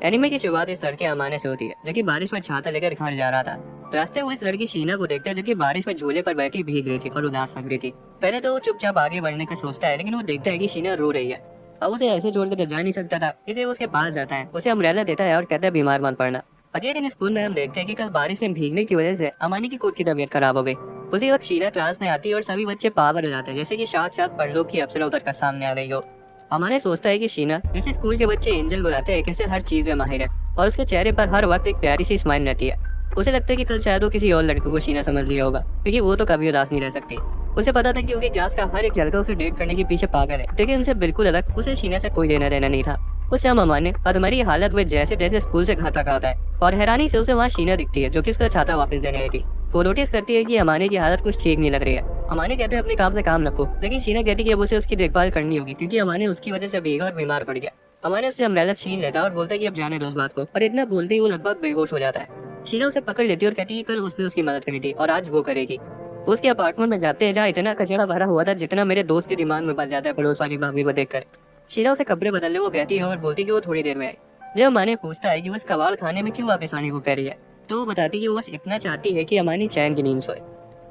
Anime की शुरुआत इस लड़के अमाने से होती है जो कि बारिश में छाता लेकर घर जा रहा था। रास्ते वो इस लड़की शीना को देखता है जो कि बारिश में झूले पर बैठी भीग रही थी और उदास लग रही थी। पहले तो वो चुपचाप आगे बढ़ने का सोचता है, लेकिन वो देखता है कि शीना रो रही है। अब उसे ऐसे छोड़कर तो जा नहीं सकता था, इसलिए वो उसके पास जाता है, उसे अम्ब्रेला देता है और कहता है बीमार मत पड़ना। अगले दिन स्कूल में हम देखते हैं कि कल बारिश में भीगने की वजह से अमानी की खुद की तबीयत खराब हो गई। उसी वक्त शीना क्लास में आती है और सभी बच्चे पागल हो जाते हैं, जैसे कि साथ साथ परलोक की अप्सरा उतर कर सामने आ गई हो। अमाने सोचता है कि शीना, जिसे स्कूल के बच्चे एंजल बुलाते हैं, कैसे हर चीज में माहिर है और उसके चेहरे पर हर वक्त एक प्यारी सी स्माइल रहती है। उसे लगता है कि कल शायद वो किसी और लड़के को शीना समझ लिया होगा, क्योंकि वो तो कभी उदास नहीं रह सकती। उसे पता था कि उनकी क्लास का हर एक लड़का उसे डेट करने के पीछे पागल है, लेकिन उनसे बिल्कुल अलग उसे शीना से कोई लेना देना नहीं था। उसे हम अमाने अधमरी हालत में जैसे जैसे स्कूल से घर तक आता है और हैरानी से उसे वहाँ शीना दिखती है जो कि उसका छाता वापस देने आई थी। वो नोटिस करती है कि अमाने की हालत कुछ ठीक नहीं लग रही है। अमाने कहते हैं अपने काम से काम रखो, लेकिन शीना कहती है कि अब उसे उसकी देखभाल करनी होगी क्योंकि अमाने उसकी वजह से भीगा और बीमार पड़ गया। अमाने उससे अम्ब्रेला छीन लेता है और बोलता है कि अब जाने दो उस बात को, और इतना बोलते ही वो लगभग बेहोश हो जाता है। शीना उसे पकड़ लेती है और कहती है कल उसने उसकी मदद करी थी और आज वो करेगी। वो उसके अपार्टमेंट में जाते हैं जहाँ इतना कचरा भरा हुआ था जितना मेरे दोस्त के दिमाग में बन जाता है पड़ोस वाली भाभी को देखकर। शीना उसे कपड़े बदलने वो कहती है और बोलती है कि वो थोड़ी देर में आई। जब अमाने पूछता है कि वो इस कबाड़ खाने में क्यों वापस आने को कह रही है, तो वो बताती है कि वो बस इतना चाहती है कि अमानी चैन की नींद सोए।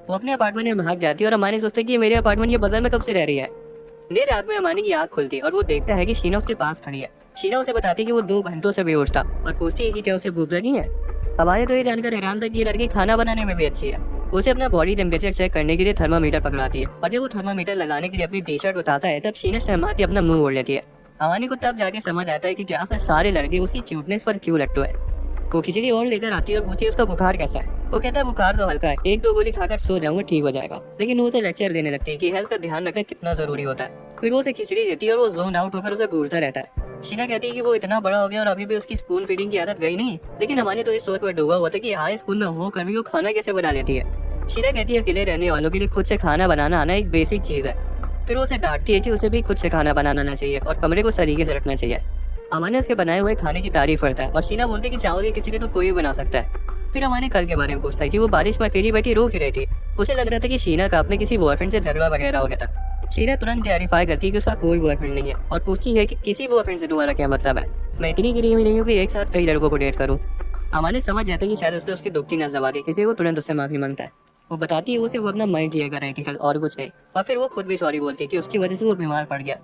वो अपने अपार्टमेंट में भाग जाती है और अमानी सोचती है कि मेरे अपार्टमेंट ये बगल में कब से रह रही है। देर रात में अमानी की आंख खुलती है और वो देखता है कि शीना उसके पास खड़ी है। शीना उसे बताती है कि वो 2 घंटों से बेहोश था और पूछती है कि क्या उसे भूख लगी है। अमानी तो ये जानकर हैरान था कि ये लड़की खाना बनाने में भी अच्छी है। उसे अपना बॉडी टेम्परेचर चेक करने के लिए थर्मामीटर पकड़ाती है और जब वो थर्मामीटर लगाने के लिए अपनी टी शर्ट उतारता है तब शीना शर्मा के अपना मुंह ओढ़ लेती है। अमानी को तब जाके समझ आता है कि क्लास में सारे लड़के उसकी क्यूटनेस पर क्यों लट्टू है। वो खिचड़ी और लेकर आती है और पूछती है उसका बुखार कैसा है। वो कहता है बुखार तो हल्का है, 1-2 गोली खाकर सो जाऊंगा, ठीक हो जाएगा। लेकिन वो उसे लेक्चर देने लगती है कि हेल्थ का ध्यान रखना कितना जरूरी होता है। फिर वो उसे खिचड़ी देती है और वो जोन आउट होकर उसे घूरता रहता है। शीना कहती है कि वो इतना बड़ा हो गया और अभी भी उसकी स्पून फीडिंग की आदत गई नहीं, लेकिन अमानी तो इस सोच पर डूबा हुआ था कि हाई स्कूल में हो कर भी वो खाना कैसे बना लेती है। शीना कहती है अकेले रहने वालों के लिए खुद से खाना बनाना आना एक बेसिक चीज है। फिर वो उसे डांटती है कि उसे भी खुद से खाना बनाना आना चाहिए और कमरे को तरीके से रखना चाहिए। अमाने उसके बनाए हुए खाने की तारीफ करता है और शीना बोलती है कि चावल की खिचड़ी तो कोई भी बना सकता है। फिर अमाने कल के बारे में पूछता है कि वो बारिश में अकेली बैठी रो क्यों रही थी। उसे लग रहा था कि शीना का अपने किसी बॉयफ्रेंड से झगड़ा वगैरह हो गया था। शीना तुरंत क्लैरिफाई करती है कि उसका कोई बॉयफ्रेंड नहीं है और पूछती है कि किसी बॉयफ्रेंड से तुम्हारा क्या मतलब है। मैं इतनी गिरी हुई नहीं हूँ कि एक साथ कई लड़कों को डेट करूँ। अमाने समझ जाता है कि शायद उसने उसकी दुखती नजर दबा दी, इसलिए वो तुरंत उससे माफी मांगता है। वो बताती है उसे वो अपना माइंड क्लियर कर रही थी कल और कुछ नहीं, और फिर वो खुद भी सॉरी बोलती है कि उसकी वजह से वो बीमार पड़ गया।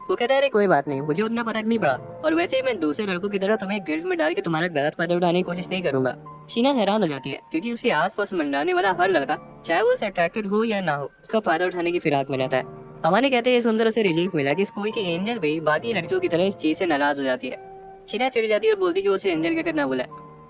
वो कहता है अरे कोई बात नहीं, मुझे उतना फर्क नहीं पड़ा, और वैसे ही मैं दूसरे लड़कों की तरह तुम्हें गिल्ट में डाल के तुम्हारा गलत फायदा उठाने की कोशिश नहीं करूंगा। शीना हैरान हो जाती है क्योंकि उसके आसपास मंडराने वाला हर लड़का, चाहे वो अट्रैक्टेड हो या ना हो, उसका फायदा उठाने की फिराक में रहता है। अमाने कहते हैं ये सुंदर उसे रिलीफ मिला कि स्कूल की एंजल भी बाकी लड़कियों की तरह इस चीज से नाराज हो जाती है। शीना चिढ़ जाती है और बोलती है कि उसे एंजल कहकर ना बोला।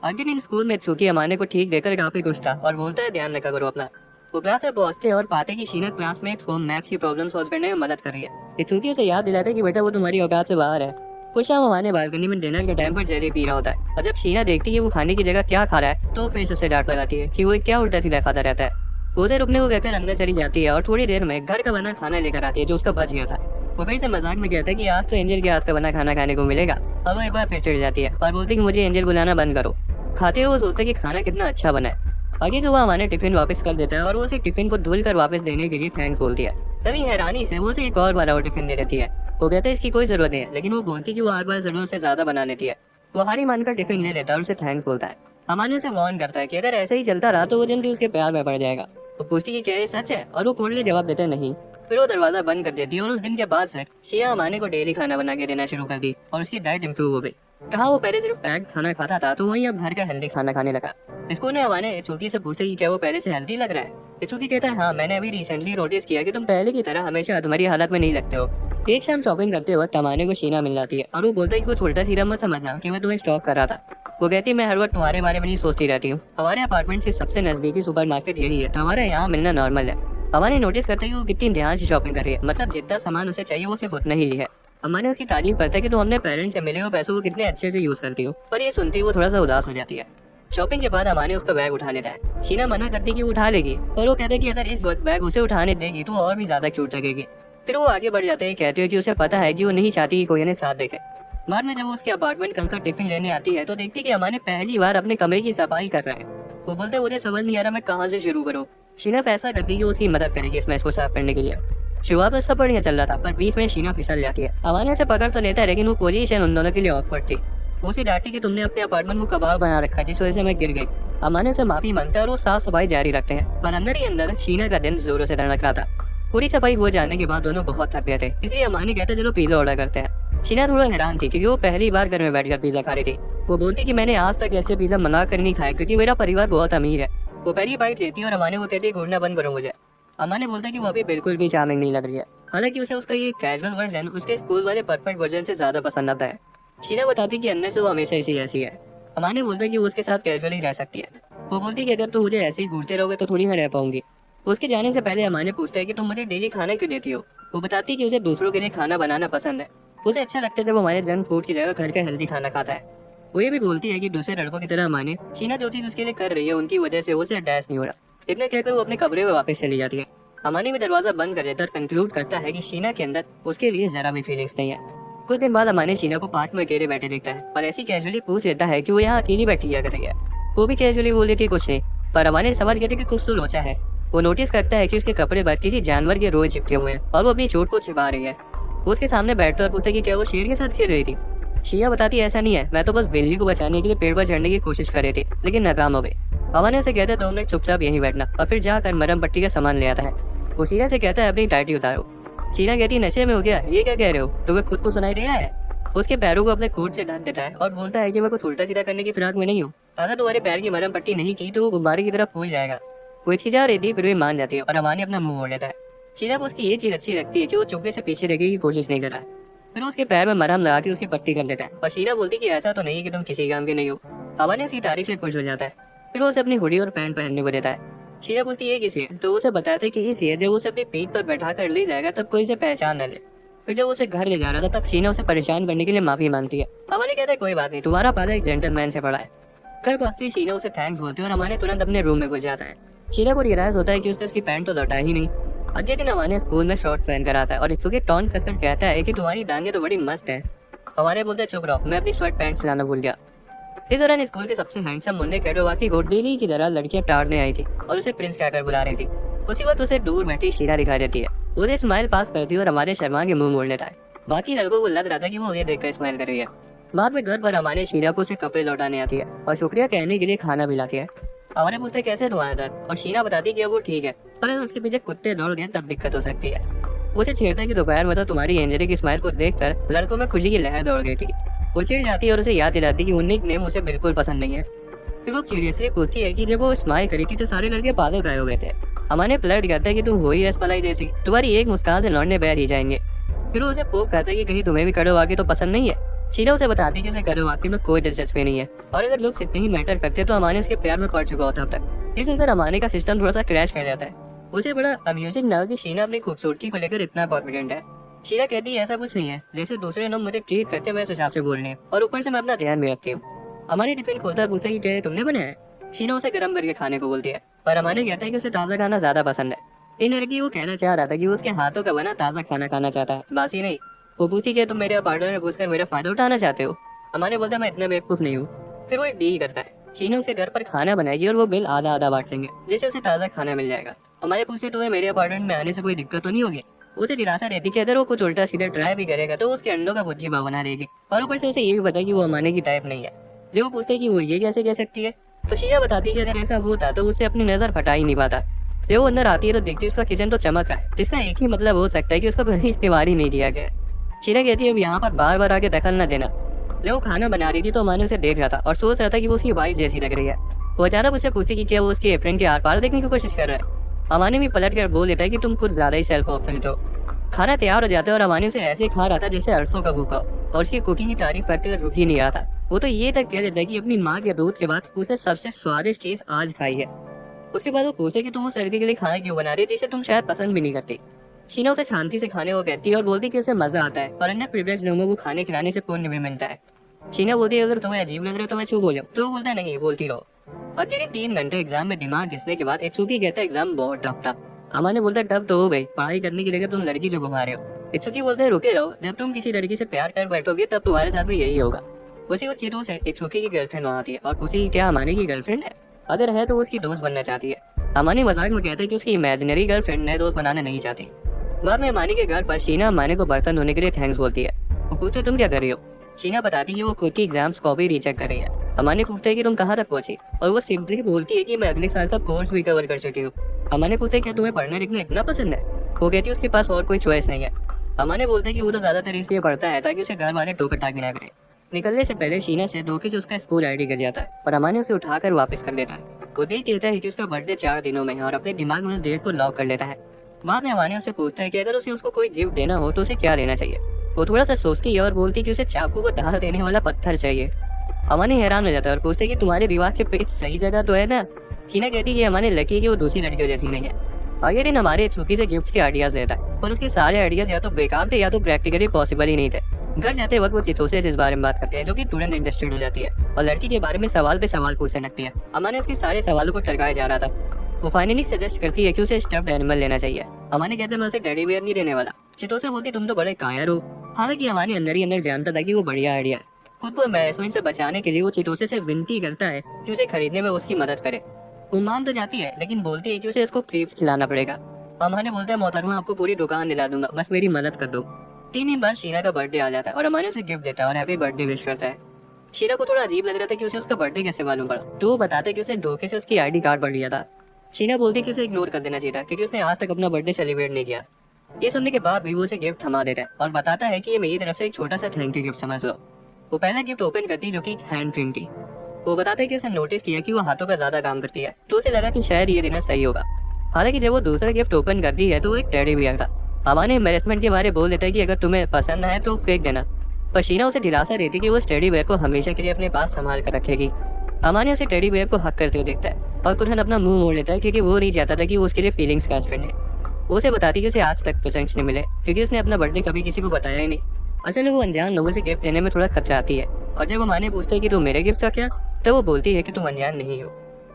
अगले दिन स्कूल में छुकी अमाने को ठीक देकर काफी खुश था और बोलता है ध्यान रखा करो अपना। वो क्लास में पहुंचते और पाते कि शीना क्लासमेट को मैथ्स की प्रॉब्लम सॉल्व करने में मदद कर रही है। इत्सुकी उसे याद दिलाता है कि बेटा वो तुम्हारी औकात से बाहर है। कुछ शाम अमाने बालकनी में डिनर के टाइम पर जेली पी रहा होता है और जब शीना देखती है वो खाने की जगह क्या खा रहा है तो फिर उसे डांट लगाती है कि वो क्या उल्टा सीधा खाता रहता है। वो उसे रुकने को कहकर अंदर चली जाती है और थोड़ी देर में घर का बना खाना लेकर आती है जो उसका बच गया था। वो फिर से मजाक में कहता है कि आज तो एंजल के हाथ का बना खाना खाने को मिलेगा, और वो एक बार फिर चिढ़ जाती है और बोलती है कि मुझे एंजल बुलाना बंद करो। खाते हुए वो सोचता है कि खाना कितना अच्छा बना है। आगे सुबह हमारे टिफिन वापस कर देता है और वो उसे टिफिन को धुल कर वापस देने के लिए थैंक्स बोलती है। तभी हैरानी से वो उसे एक और बड़ा टिफिन दे देती है। वो कहता है इसकी कोई जरूरत नहीं है, लेकिन वो बोलती है कि वो हर बार जरूरत से ज्यादा बना लेती है। वो हारी मानकर टिफिन ले लेता है और उसे थैंक्स बोलता है। अमाने से वार्न करता है कि अगर ऐसे ही चलता रहा तो वो जल्दी उसके प्यार में पड़ जाएगा। वो पूछती है क्या ये सच है, और वो कोल्डली जवाब देता है नहीं। फिर वो दरवाजा बंद कर देती है और उस दिन के बाद से शीना अमाने को डेली खाना बना के देना शुरू कर दी और उसकी डाइट इंप्रूव हो गई। कहा वो पहले सिर्फ पैक्ड खाना खाता था तो वहीं अब घर का हेल्दी खाना खाने लगा। स्कूल में अमाने इत्सुकी से पूछते कि क्या वो पहले से हेल्दी लग रहा है। इत्सुकी कहता है हाँ, मैंने अभी रिसेंटली नोटिस किया कि तुम पहले की तरह हमेशा तुम्हारी हालत में नहीं लगते हो। एक शाम शॉपिंग करते वक्त अमाने को शीना मिल जाती है और वो बोलता है कि कुछ उल्टा सीधा मत समझना कि मैं तुम्हें स्टॉक कर रहा था। वो कहती है मैं हर वक्त तुम्हारे बारे में नहीं सोचती रहती हूँ, हमारे अपार्टमेंट से सबसे नजदीकी सुपरमार्केट यही है तो हमारे यहाँ मिलना नॉर्मल है। अमाने नोटिस करते है कि वो कितनी ध्यान से शॉपिंग कर रही है, मतलब जितना सामान उसे चाहिए वो सिर्फ उतना ही है। अम्मा ने उसकी तारीफ करता है कि तुम अपने पेरेंट्स से मिले हुए पैसों को कितने अच्छे से यूज करती हो, पर ये सुनती वो थोड़ा सा उदास हो जाती है। शॉपिंग के बाद अमाने उसका बैग उठा लेता है। शीना मना करती कि वो उठा लेगी, और वो कहता है कि अगर इस वक्त बैग उसे उठाने देगी तो और भी ज्यादा क्यूट लगेगी। फिर वो आगे बढ़ जाते हैं, कहते हैं कि उसे पता है कि वो नहीं चाहती कि कोई इन्हें साथ देखे। बाद में जब वो उसके अपार्टमेंट कल का टिफिन लेने आती है तो देखती है कि अमाने पहली बार अपने कमरे की सफाई कर रहा है। वो बोलते मुझे समझ नहीं आ रहा मैं कहाँ से शुरू करूँ। शीना फैसला करती है कि उसकी मदद करेगी इस मैच को साफ करने के लिए। शुरुआत में सब बढ़िया चल रहा था, पर बीच में शीना फिसल जाती है। अमाने से पकड़ तो लेता है लेकिन वो पोजीशन उन दोनों के लिए ऑकवर्ड थी। उसे डांटी कि तुमने अपने अपार्टमेंट को कबाड़ बना रखा है जिस वजह से मैं गिर गई। अमाने से माफी मांगता है और वो साफ सफाई जारी रखते हैं, पर अंदर ही अंदर शीना का दिन जोरों से धड़क रहा था। पूरी सफाई हो जाने के बाद दोनों बहुत थक गए थे, इसलिए अमानी कहते चलो पिज्जा ऑर्डर करते हैं। शीना थोड़ा हैरान थी क्योंकि वो पहली बार घर में बैठकर पिज्जा खा रही थी। वो बोलती कि मैंने आज तक ऐसे पिज्जा मंगा कर नहीं खाया क्योंकि मेरा परिवार बहुत अमीर है। वो पहली बाइट लेती है और अमाने को कहती है घूरना बंद करो मुझे। अमाने बोलता है कि वो अभी बिल्कुल भी चार्मिंग नहीं लग रही है, हालांकि उसे उसका ये कैजुअल वर्जन उसके स्कूल वाले परफेक्ट वर्जन से ज्यादा पसंद आता है। शीना बताती कि अंदर से वो हमेशा इसी ऐसी है। अमाने बोलता है कि वो उसके साथ कैजुअली रह सकती है। वो बोलती है कि अगर तुम मुझे ऐसे ही घूरते रहोगे तो थोड़ी ना रह पाऊंगी। उसके जाने से पहले अमाने पूछता है कि तुम मुझे डेली खाना क्यों देती हो। वो बताती है कि उसे दूसरों के लिए खाना बनाना पसंद है। उसे अच्छा लगता है जब हमारे जंक फूड की जगह घर का हेल्दी खाना खाता है। वो ये भी बोलती है कि दूसरे लड़कों की तरह अमाने शीना जो चीज उसके लिए कर रही है उनकी वजह से उसे अटैच नहीं हो रहा। इतना कहकर वो अपने कमरे में वापस चली जाती है। अमानी भी दरवाजा बंद कर देता और कंक्लूड करता है कि शीना के अंदर उसके लिए जरा भी फीलिंग्स नहीं है। कुछ दिन बाद अमानी शीना को पार्क में अकेले बैठे देखता है और ऐसी कैजुअली पूछ लेता है कि वो यहाँ अकेली बैठी क्या कर रही है। वो भी कैजुअली बोल देती है कुछ नहीं, पर अमानी समझ गई थी कि कुछ तो लोचा है। वो नोटिस करता है कि उसके कपड़े पर किसी जानवर के रोए चिपके हुए हैं और वो अपनी चोट को छिपा रही है। वो उसके सामने बैठता और पूछता है कि क्या वो शेर के साथ खेल रही थी। शीना बताती है ऐसा नहीं है, मैं तो बस बिल्ली को बचाने के लिए पेड़ पर चढ़ने की कोशिश कर रही थी लेकिन नाकाम हो गई। अमानी उसे कहता है 2 मिनट चुपचाप यहीं बैठना और फिर जाकर मरहम पट्टी का सामान ले आता है। वो शीना से कहता है अपनी टाइटी उतारो। शीना कहती है नशे में हो गया, ये क्या कह रहे हो, तुम्हें खुद को सुनाई दे रहा है। उसके पैरों को अपने कोट से ढक देता है और बोलता है कि मैं कुछ उल्टा सीधा करने की फिराक में नहीं हूँ। अगर तुम्हारे पैर की मरहम पट्टी नहीं की तो वो गुब्बारे की तरफ फूल जाएगा। वो हिचकिचा रही थी फिर भी मान जाती है और अमानी अपना मुंह मोड़ लेता है। शीना को उसकी ये चीज अच्छी लगती है कि वो चुपके से पीछे देखने की कोशिश नहीं कर रहा है। फिर उसके पैर में मरहम लगा के उसकी पट्टी कर लेता है और शीना बोलती कि ऐसा तो नहीं है कि तुम किसी काम के नहीं हो। अमानी उसकी तारीफ से खुश हो जाता है। फिर वो उसे अपनी हुडी और पैंट पहनने को देता है। शीना पूछती है किसी है तो उसे बताते कि इसलिए जब उसे अपनी पीठ पर बैठा कर ले जाएगा तब कोई इसे पहचान न ले। फिर जब उसे घर ले जा रहा था तब शीना उसे परेशान करने के लिए माफी मांगती है। अमानी कहता है कोई बात नहीं, तुम्हारा फादर एक जेंटलमैन से पड़ा है। घर पहुंचती शीना उसे थैंक्स बोलती है और अमानी तुरंत अपने रूम में घुस जाता है। शीना को रियलाइज होता है कि उसने उसकी पैंट तो लौटा ही नहीं। अगले दिन अमानी स्कूल में शॉर्ट पहन कर आता है और इच्छू के टॉन कसकर कहता है कि तुम्हारी डांगे तो बड़ी मस्त है। अमानी बोलते चुप रहो, मैं अपनी शर्ट पैंट सिलाना भूल गया। इस दौरान स्कूल के सबसे हैंडसम मुन्ने कैडोवाकी को डेली की तरह लड़कियां टाड़ने आई थी और उसे प्रिंस कहकर बुला रही थी। उसी वक्त उसे दूर बैठी शीना दिखाई देती है। उसे स्माइल पास करती है और हमारे शर्मा के मुंह मोड़ लेता है। बाकी लड़कों को लग रहा था कि वो उन्हें देखकर स्माइल कर रही है। बाद में घर पर हमारे शीना को उसे कपड़े लौटाने आती है और शुक्रिया कहने के लिए खाना भी लाती है। हमारे पूछते कैसे तुम्हारा दर्द और शीना बताती कि वो ठीक है, पर उसके पीछे कुत्ते दौड़ गए तब दिक्कत हो सकती है। उसे छेड़ता है कि दोपहर में तो तुम्हारी इंजरी की स्माइल को देखकर लड़कों में खुशी की लहर दौड़ गई थी। वो चिढ़ जाती है और उसे याद दिलाती कि उन्हीं ने मुझे बिल्कुल पसंद नहीं है। फिर वो क्यूरियसली पूछती है कि जब वो स्माइल करी थी तो सारे लड़के पागल गए हो गए थे। हमारे फ्लर्ट कहता है कि तुम हो ही रसमलाई जैसी, तुम्हारी एक मुस्कान से लौटने बैठ ही जाएंगे। फिर वो उसे पोक करता है कि कहीं तुम्हें भी कैडोवाकी तो पसंद नहीं है। शीना उसे बताती है कि उसे कैडोवाकी में कोई दिलचस्पी नहीं है और अगर लोग इतने ही मैटर करते तो अमानी उसके प्यार में पड़ चुका होता है। इस अंदर अमानी का सिस्टम थोड़ा सा क्रैश कर जाता है। उसे बड़ा अम्यूजिंग लगा कि शीना अपनी खूबसूरती को लेकर इतना कॉन्फिडेंट है। शीना कहती है ऐसा कुछ नहीं है, जैसे दूसरे लोग मुझे ट्रीट करते मैं उस हिसाब से बोलने और ऊपर से मैं अपना ध्यान भी रखती हूँ। अमानी टिफिन खोलता है पूछता है कि तुमने बनाया। शीना उसे गर्म करके खाने को बोलती है, पर अमानी कहता है कि उसे ताज़ा खाना ज्यादा पसंद है। इन लड़की वो कहना चाह रहा था कि वो उसके हाथों का बना ताज़ा खाना खाना चाहता है, बासी नहीं। वो पूछती कि तुम मेरे अपार्टमेंट में घुसकर मेरा फायदा उठाना चाहते हो। अमानी बोलता है मैं इतना बेवकूफ नहीं हूँ। फिर वो एक डील करता है, शीना उसके घर पर खाना बनाएगी और वो बिल आधा आधा बांट लेंगे जिससे उसे ताज़ा खाना मिल जाएगा। हमारे पूछते तुम्हें मेरे अपार्टमेंट में आने से कोई दिक्कत तो नहीं होगी। उसे दिलासा रहती कि अगर वो कुछ उल्टा सीधा ट्राई भी करेगा तो उसके अंडों का भुज्जी बना देगी और ऊपर से उसे ये भी बताया कि वो अमानी की टाइप नहीं है। जब वो पूछते कि वो ये कैसे कह सकती है तो शीना बताती है कि अगर ऐसा होता तो उससे अपनी नजर हटा ही नहीं पाता। जब वो अंदर आती है तो देखती है उसका किचन तो चमक रहा है, जिसका एक ही मतलब हो सकता है कि उसका कहीं इस्तेमाल ही नहीं दिया गया। शीना कहती है अब यहाँ पर बार बार आके दखल न देना। जब वो खाना बना रही थी तो अमानी उसे देख रहा था और सोच रहा था कि वो उसकी वाइफ जैसी लग रही है। वो अचानक उससे पूछती कि क्या वो उसके एप्रन के आर पार देखने की कोशिश कर रहा है। अमानी भी पलट कर बोल देता है कि तुम कुछ ज्यादा ही सेल्फ ऑब्सेस्ड हो। खाना तैयार हो जाता है और अमानी उसे ऐसे खा रहा था जैसे अरसों का भूखा और उसकी कुकिंग की तारीफ करते हुए रुक ही नहीं रहा था। वो तो ये तक कह देता है कि अपनी माँ के दूध के बाद उसने सबसे स्वादिष्ट चीज आज खाई है। उसके बाद वो पूछते कि तुम उस लड़के के लिए खाना क्यों बना रही थी जिसे तुम शायद पसंद भी नहीं करती। शीना उसे शांति से खाने को कहती है और बोलती कि उसे मजा आता है और अन्य प्रिविलेज लोगों को खाने खिलाने से पुण्य भी मिलता है। शीना बोलती है अगर तुम्हें अजीब लग रहा है तो मैं क्यों बोलूं, तो वो बोलता है नहीं बोलती रहो। अगले 3 घंटे एग्जाम में दिमाग घिसने के बाद इत्सुकी कहता है एग्जाम बहुत टफ था। अमानी बोलता है टफ तो हो गई, पढ़ाई करने की जगह तुम लड़की जो घुमा रहे हो। इत्सुकी बोलते हैं रुके रहो, जब तुम किसी लड़की से प्यार कर बैठोगे तब तुम्हारे साथ भी यही होगा। उसी वक्त चीतों से इत्सुकी की गर्लफ्रेंड वहाँ आती है और पूछती क्या अमानी की गर्लफ्रेंड है, अगर है तो वो उसकी दोस्त बनना चाहती है। अमानी मजाक में कहते हैं कि उसकी इमेजिनरी गर्लफ्रेंड नए दोस्त बनाना नहीं चाहती। बाद में अमानी के घर पर शीना अमानी को बर्तन धोने के लिए थैंक्स बोलती है। वो पूछते तुम क्या कर रही हो। शीना बताती है कि वो खुद की एग्जाम्स को भी रीचेक कर रही है। अमानी पूछता है कि तुम कहाँ तक पहुंची, और वो सिंपली बोलती है कि मैं अगले साल का कोर्स भी कवर कर चुकी हूँ। अमानी पूछता है क्या तुम्हें पढ़ना लिखना इतना पसंद है। वो कहती है उसके पास और कोई चॉइस नहीं है। अमानी बोलते हैं कि वो तो ज्यादातर इसलिए पढ़ता है ताकि उसे घर वाले टोकर टाकी ना करें। निकलने से पहले शीना से धोखे से उसका स्कूल आईडी गिर जाता है और अमानी उसे उठाकर वापस कर देता है। वो देख कहता है कि उसका बर्थडे 4 दिनों में है और अपने दिमाग में उस डेट को लॉक कर लेता है। बाद में अमानी उससे पूछता है कि अगर उसे उसको कोई गिफ्ट देना हो तो उसे क्या देना चाहिए। वो थोड़ा सा सोचती है और बोलती है कि उसे चाकू को धार देने वाला पत्थर चाहिए। अमानी हैरान हो जाता है और पूछते है कि तुम्हारे दिमाग के पेज सही जगह तो है ना। शीना कहती है कि अमानी लकी है कि वो दूसरी लड़कियों जैसी नहीं है। अगर इन हमारे छुट्टी से गिफ्ट के आइडियाज लेता है, पर उसके सारे आइडियाज या तो बेकार थे या तो प्रैक्टिकली पॉसिबल ही नहीं थे। घर जाते वक्त वो चितो से इस बारे में बात करते हैं, जो कि तुरंत इंटरेस्टेड हो जाती है और लड़की के बारे में सवाल पे सवाल पूछने लगती है। अमानी उसके सारे सवालों को टरकाया जा रहा था। वो फाइनली सजेस्ट करती है कि उसे स्टफ्ड एनिमल लेना चाहिए। अमानी कहते हैं मैं उसे टेडी बियर नहीं देने वाला। चितो से बोलती तुम तो बड़े कायर हो। हालांकि अमानी अंदर ही अंदर जानता था कि वो बढ़िया आइडिया है। खुद को एम्बैरेसमेंट से बचाने के लिए वो चितोसे से विनती करता है कि उसे खरीदने में उसकी मदद करे। वो मान तो जाती है लेकिन बोलती है कि उसे इसको क्रीप्स खिलाना पड़ेगा। अमानी बोलते हैं मोहतरमा आपको पूरी दुकान दिला दूंगा, बस मेरी मदद कर दो। 3 दिन बाद शीना का बर्थडे आ जाता है और अमानी उसे गिफ्ट देता है और हैप्पी बर्थडे विश करता है। शीना को थोड़ा अजीब लग रहा था कि उसे उसका बर्थडे कैसे मालूम पड़ा, तो वो बताते हैं कि उसने धोखे से उसकी आईडी कार्ड पढ़ लिया था। शीना बोलती है कि उसे इग्नोर कर देना चाहिए था क्योंकि उसने आज तक अपना बर्थडे सेलिब्रेट नहीं किया। ये सुनने के बाद भी वो उसे गिफ्ट थमा देता है और बताता है कि ये मेरी तरफ से एक छोटा सा थैंक यू गिफ्ट समझ लो। वो पहला गिफ्ट ओपन करती है जो कि हैंड प्रिंट थी। वो बताते हैं कि उसने नोटिस किया कि वो हाथों का ज्यादा काम करती है, तो उसे लगा कि शायद ये देना सही होगा। हालांकि जब वो दूसरा गिफ्ट ओपन करती है तो वो एक टेडी बियर था। अमानी एम्बैरेसमेंट के बारे बोल देता है कि अगर तुम्हें पसंद है तो फेंक देना, पर शीना उसे दिलासा देती कि वो उस टेडी बियर को हमेशा के लिए अपने पास संभाल कर रखेगी। अमानी उसे टेडी बियर को हक करते हुए देखता है और तुरंत अपना मुंह मोड़ लेता है क्योंकि वो नहीं चाहता था कि वो उसके लिए फीलिंग्स का स्पेंड है। वो उसे बताती है कि उसे आज तक प्रेजेंट्स नहीं मिले क्योंकि उसने अपना बर्थडे कभी किसी को बताया ही नहीं। असल में वो अनजान लोगों से गिफ्ट देने में थोड़ा कतराती है और जब अमानी पूछता है कि तुम मेरे गिफ्ट का क्या, तो वो बोलती है कि तुम अनजान नहीं हो।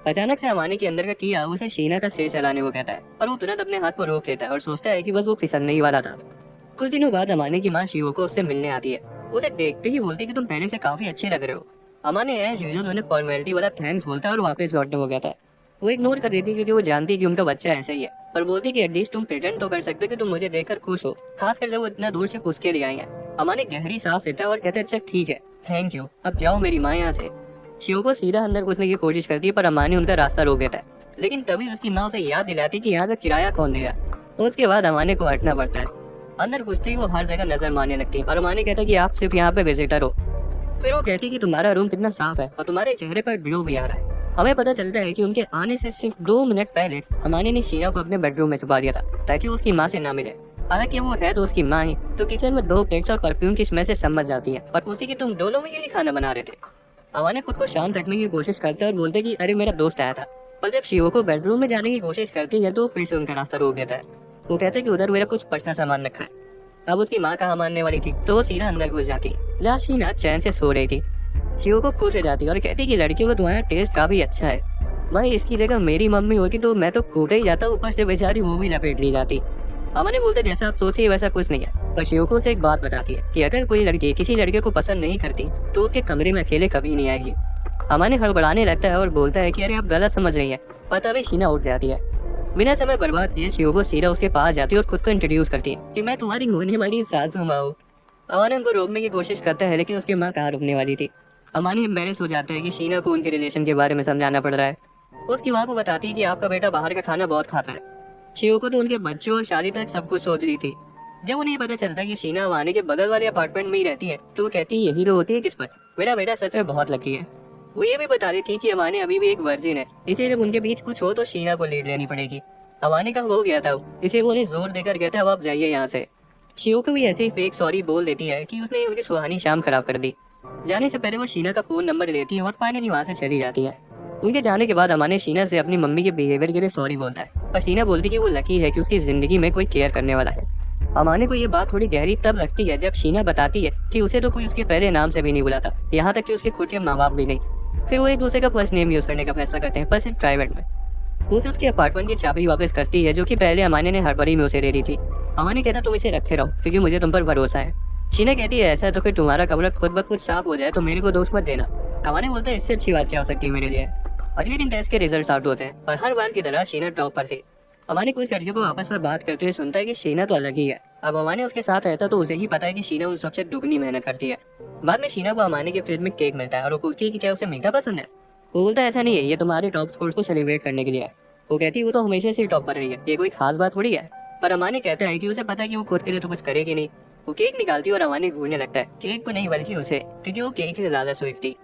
अचानक से अमानी के अंदर का किया उसे शीना का सिर चलाने को कहता है और वो तुरंत अपने हाथ को रोक लेता है और सोचता है कि बस वो फिसलने ही वाला था। कुछ दिनों बाद अमानी की माँ शिवो को उससे मिलने आती है। उसे देखते ही बोलती है कि तुम पहले से काफी अच्छे लग रहे हो। अमानी एज यूजुअल उन्हें फॉर्मेलिटी वाला थैंक्स बोलता है और वापस लौटने को कहता है। वो इग्नोर कर देती है क्योंकि वो जानती है कि उनका बच्चा ऐसा ही है, पर बोलती है कि एटलीस्ट तुम प्रिटेंड तो कर सकते हो कि तुम मुझे देखकर खुश हो, खासकर जब वो इतना दूर से पूछ के लिए आई है। अमानी गहरी सांस लेता है और कहते हैं अच्छा ठीक है, थैंक यू, अब जाओ मेरी माँ यहाँ से। शिव को सीधा अंदर घुसने की कोशिश करती है पर अमानी उनका रास्ता रोक देता है, लेकिन तभी उसकी माँ उसे याद दिलाती कि यहाँ का किराया कौन देगा। उसके बाद अमानी को हटना पड़ता है। अंदर घुसते ही वो हर जगह नजर मारने लगती है और अमानी कहता है कि आप सिर्फ यहाँ पे विजिटर हो। फिर वो कहती है कि तुम्हारा रूम कितना साफ है और तुम्हारे चेहरे पर ग्लो भी आ रहा है। हमें पता चलता है कि उनके आने से सिर्फ 2 मिनट पहले अमानी ने शीना को अपने बेडरूम में छुपा दिया था ताकि वो उसकी माँ से ना मिले। हालांकि वो है तो उसकी माँ ही, तो किचन में 2 प्लेट्स और परफ्यूम की स्मेल से समझ जाती है और पूछती कि तुम दोनों में ये खाना बना रहे थे। अमानी खुद को शांत रखने की कोशिश करता है और बोलते कि अरे मेरा दोस्त आया था। पर जब शिवो को बेडरूम में जाने की कोशिश करती है तो फिर से उनका रास्ता रोक देता है। वो कहते कि उधर मेरा कुछ पर्सनल सामान रखा है। अब उसकी माँ कहाँ मानने वाली थी, तो वो सीधा अंदर घुस जाती। जहाँ शीना चैन से सो रही थी। शिवो को खुश हो जाती और कहती कि लड़कियों को तुम्हारा टेस्ट काफी अच्छा है। भाई इसकी जगह मेरी मम्मी होती तो मैं तो कूटे ही जाता, ऊपर से बेचारी वो भी लपेट ली जाती। अमानी बोलते जैसा आप सोचिए वैसा कुछ नहीं है, पर शिवको से एक बात बताती है कि अगर कोई लड़की किसी लड़के को पसंद नहीं करती तो उसके कमरे में अकेले कभी नहीं आएगी। अमानी हड़बड़ाने लगता है और बोलता है कि अरे आप गलत समझ रही है, पता भी शीना उठ जाती है। बिना समय बर्बाद किए शिवको सीधा उसके पास जाती है और खुद को इंट्रोड्यूस करती है कि मैं तुम्हारी होने वाली सासू माँ हूँ। अमानी उनको रोकने की कोशिश करता है लेकिन उसकी माँ कहाँ रुकने वाली थी। अमानी एम्बैरेस हो जाता है कि शीना को उनके रिलेशन के बारे में समझाना पड़ रहा है। उसकी माँ को बताती है कि आपका बेटा बाहर का खाना बहुत खाता है। शिव को तो उनके बच्चों और शादी तक सब कुछ सोच रही थी। जब उन्हें पता चलता है कि शीना अमानी के बगल वाले अपार्टमेंट में ही रहती है तो वो कहती है यही तो होती है किस्मत, मेरा बेटा सच में बहुत लकी है। वो ये भी बता रही थी कि अमानी अभी भी एक वर्जिन है, इसलिए जब उनके बीच कुछ हो तो शीना को लीड लेनी पड़ेगी। अमानी का हो गया था इसलिए वो उन्हें जोर देकर कहता है अब आप जाइए यहाँ से। शिव को भी ऐसे ही फेक सॉरी बोल देती है कि उसने उनकी सुहानी शाम खराब कर दी। जाने से पहले वो शीना का फोन नंबर लेती है और फाइनली वहाँ से चली जाती है। उनके जाने के बाद अमानी शीना से अपनी मम्मी के बिहेवियर के लिए सॉरी बोलता है, पर शीना बोलती कि वो लकी है कि उसकी जिंदगी में कोई केयर करने वाला है। अमानी को ये बात थोड़ी गहरी तब लगती है जब शीना बताती है कि उसे तो कोई उसके पहले नाम से भी नहीं बुलाता, यहाँ तक कि उसके खुद के माँ बाप भी नहीं। फिर वो एक दूसरे का फर्स्ट नेम यूज करने का फैसला करते हैं, पर सिर्फ प्राइवेट में। वो उसे उसके अपार्टमेंट की चाबी वापस करती है जो कि पहले अमानी ने हड़बड़ी में उसे दे दी थी। अमानी कहता तुम इसे रखे रहो क्योंकि मुझे तुम पर भरोसा है। शीना कहती है ऐसा तो फिर तुम्हारा कमरा खुद ब खुद साफ हो जाए तो मेरे को दोस्त मत देना। अमानी बोलता है इससे अच्छी बात क्या हो सकती है मेरे लिए। अगले दिन टेस्ट के रिजल्ट आउट होते हैं और हर बार की तरह शीना टॉप पर थी। अमानी कुछ लड़कियों को आपस में बात करते हुए सुनता है कि शीना तो अलग ही है। अब अमाने उसके साथ रहता तो उसे ही पता है कि शीना उन सबसे दुगनी मेहनत करती है। बाद में शीना को अमाने के फ्रिज में केक मिलता है और वो पूछती है कि क्या उसे मीठा पसंद है। वो बोलता है ऐसा नहीं है, ये तुम्हारे टॉप स्कोर्स को सेलिब्रेट करने के लिए है। वो कहती है वो तो हमेशा से टॉप पर रही है, ये कोई खास बात थोड़ी है। पर अमाने कहता है कि उसे पता है कि वो खुद के लिए तो कुछ करेगी नहीं। वो केक निकालती है और अमाने घूरने लगता है, केक को नहीं बल्कि उसे, क्योंकि वो केक से ज्यादा स्वीट थी।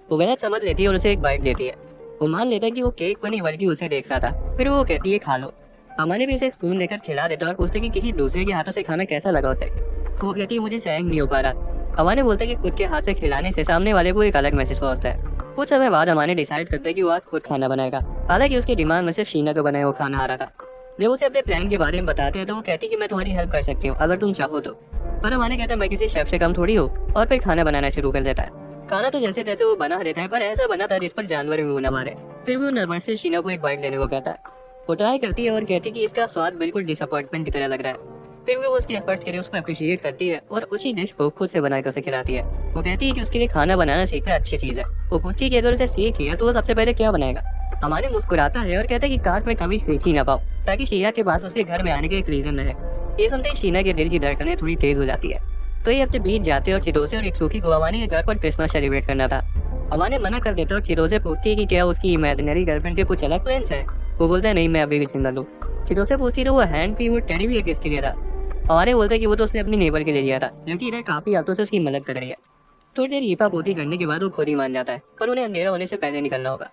वो बेहद समझ लेती है और उसे एक बाइट देती है। वो मान लेता है कि वो केक को नहीं बल्कि उसे देख रहा था। फिर वो कहती है खा लो। अमाने भी उसे स्पून लेकर खिला देता है और पूछते कि किसी दूसरे के हाथों से खाना कैसा लगा उसे। वो कहती है मुझे सहन नहीं हो पा रहा। अमाने बोलता है कि खुद के हाथ से खिलाने से सामने वाले को एक अलग मैसेज पहुंचता है। कुछ समय बाद अमाने डिसाइड करता है कि वो आज खुद खाना बनाएगा। हालांकि उसके दिमाग में सिर्फ शीना को बनाया वो खाना आ रहा था। जब उसे अपने प्लान के बारे में बताते हैं तो वो कहती है कि मैं तुम्हारी हेल्प कर सकती हूँ अगर तुम चाहो तो। पर अमाने कहता है मैं किसी शेफ से कम थोड़ी हूँ, और फिर खाना बनाना शुरू कर देता है। खाना तो जैसे तैसे वो बना देता है, पर ऐसा बना था जिस पर जानवर भी मुंह न मारे। फिर भी वो नर्वस से शीना को एक बाइट लेने को कहता है। वो ट्राई करती है और कहती है कि इसका स्वाद बिल्कुल डिसअपॉइंटमेंट की तरह लग रहा है। फिर भी वो उसके एफर्ट्स के लिए उसको अप्रिशिएट करती है और उसी डिश को खुद से बनाकर उसे खिलाती है। वो कहती है कि उसके लिए खाना बनाना सीखना अच्छी चीज है। वो पूछती है कि अगर उसे सीख लिया तो वो सबसे पहले क्या बनाएगा। अमाने मुस्कुराता है और कहता है कि काश मैं कभी सीख ही ना पाऊँ, ताकि शीना के पास उसके घर में आने का एक रीजन रहे। ये सुनते ही शीना के दिल की धड़कनें थोड़ी तेज हो जाती है। तो ये हफ्ते बीत जाते और चितोसे और इत्सुकी को अमाने के घर पर क्रिसमस सेलिब्रेट करना था। अमाने मना कर देता और चितोसे पूछती है कि क्या उसकी इमेजिनरी गर्लफ्रेंड के कुछ अलग प्लान्स है। वो बोलता है नहीं, मैं अभी भी सिंगल हूँ। चितोसे पूछती तो वो हैंड पे वो टेडी बियर किसके लिए था। अमाने बोलता है कि वो तो उसने अपने नेबर के लिए लिया था, जो कि इधर काफी हफ्तों से उसकी मदद कर रही है। थोड़ी देर ईपा पोती करने के बाद वो खुद ही मान जाता है, पर उन्हें अंधेरा होने से पहले निकलना होगा।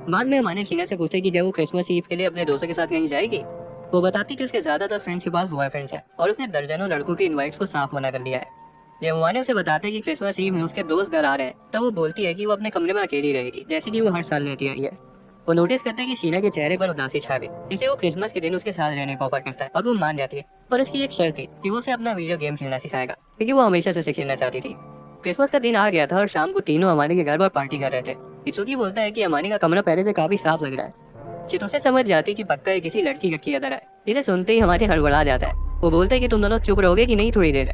बाद में अमाने शीना से पूछते कि जब वो क्रिसमस ईव के लिए अपने दोस्तों के साथ कहीं जाएगी। वो बताती कि उसके ज्यादातर फ्रेंड्स के पास बॉयफ्रेंड्स हैं और उसने दर्जनों लड़कों के इनवाइट्स को साफ मना कर दिया है। जब अमाने उसे बताते कि क्रिसमस ईव में उसके दोस्त घर आ रहे हैं, तब वो बोलती है कि वो अपने कमरे में अकेली रहेगी, जैसे कि वो हर साल रहती आई है। वो नोटिस करते हैं कि शीना के चेहरे पर उदासी छा गई, जिसे वो क्रिसमस के दिन उसके साथ रहने को ऑफर करता है और वो मान जाती है। पर उसकी एक शर्त थी कि वो उसे अपना वीडियो गेम खेलना सिखाएगा, क्योंकि वो हमेशा से उसे खेलना चाहती थी। क्रिसमस का दिन आ गया था और शाम को तीनों अमाने के घर पर पार्टी कर रहे थे। इत्सुकी बोलता है कि अमाने का कमरा पहले से काफी साफ लग रहा है। चितोसे समझ जाती कि पक्का ये किसी लड़की का किया है, जिसे सुनते ही हमारे हड़बड़ा जाता है। वो बोलता है कि तुम दोनों चुप रहोगे कि नहीं थोड़ी देर।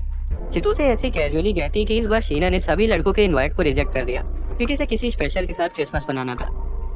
चितोसे ऐसे कैजुअली कहती है कि इस बार शीना ने सभी लड़कों के इनवाइट को रिजेक्ट कर दिया, क्योंकि इसे किसी स्पेशल के साथ क्रिसमस बनाना था।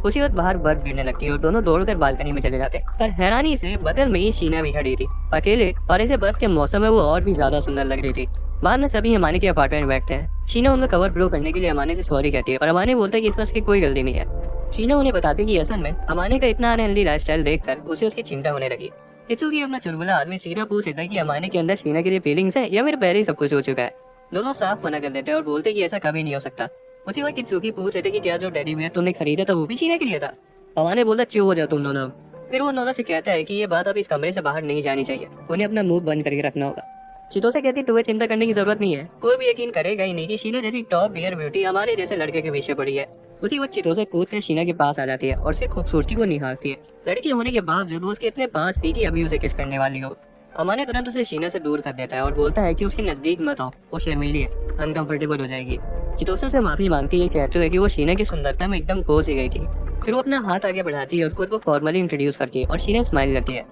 उसी वक्त बाहर बर्फ गिरने लगती है और दोनों दौड़कर बालकनी में चले जाते हैं। पर हैरानी से बगल में ही शीना भी खड़ी थी, अकेले, और ऐसे बर्फ के मौसम में वो और भी ज्यादा सुंदर लग रही थी। बाद में सभी अमाने के अपार्टमेंट में बैठते हैं। शीना उनका कवर ब्लो करने के लिए अमाने से सॉरी कहती है और अमाने बोलता है कि इसमें उसकी कोई गलती नहीं है। शीना उन्हें बताती है कि असल में अमाने का इतना अनहेल्दी लाइफस्टाइल देखकर उसे उसकी चिंता होने लगी। इत्सुकी अपना चुलबुला आदमी सीधा पूछ लेता है कि अमाने के अंदर शीना के लिए फीलिंग्स है या मेरे पहले ही सब कुछ हो चुका है। दोनों साफ मना कर देते हैं और बोलते कि ऐसा कभी नहीं हो सकता। उसी वक्त इत्सुकी पूछ लेते कि क्या जो टेडी बियर तुमने खरीदा था वो भी शीना के लिए था। अमाने बोलता चुप हो जाओ तुम दोनों। फिर वो नोना से कहता है कि ये बात अब इस कमरे से बाहर नहीं जानी चाहिए, उन्हें अपना मुंह बंद करके रखना होगा। चितोसे कहती तुम्हें चिंता करने की जरूरत नहीं है, कोई भी यकीन करेगा ही नहीं कि शीना जैसी टॉप बियर ब्यूटी हमारे जैसे लड़के के पीछे पड़ी है। उसी वक्त चितोसे कूद कर शीना के पास आ जाती है और उसकी खूबसूरती को निहारती है। लड़की होने के बावजूद वो उसके इतने पास थी कि अभी उसे किस करने वाली हो। अमाने तुरंत उसे शीना से दूर कर देता है और बोलता है कि उसके नजदीक मत आओ, वो शर्मीली है, अनकंफर्टेबल हो जाएगी। चितोसे से माफी मांगती है, कहते हुए कि वो शीना की सुंदरता में एकदम खो सी गई थी। फिर वो अपना हाथ आगे बढ़ाती है और खुद को फॉर्मली इंट्रोड्यूस करती है और शीना स्माइल करती है।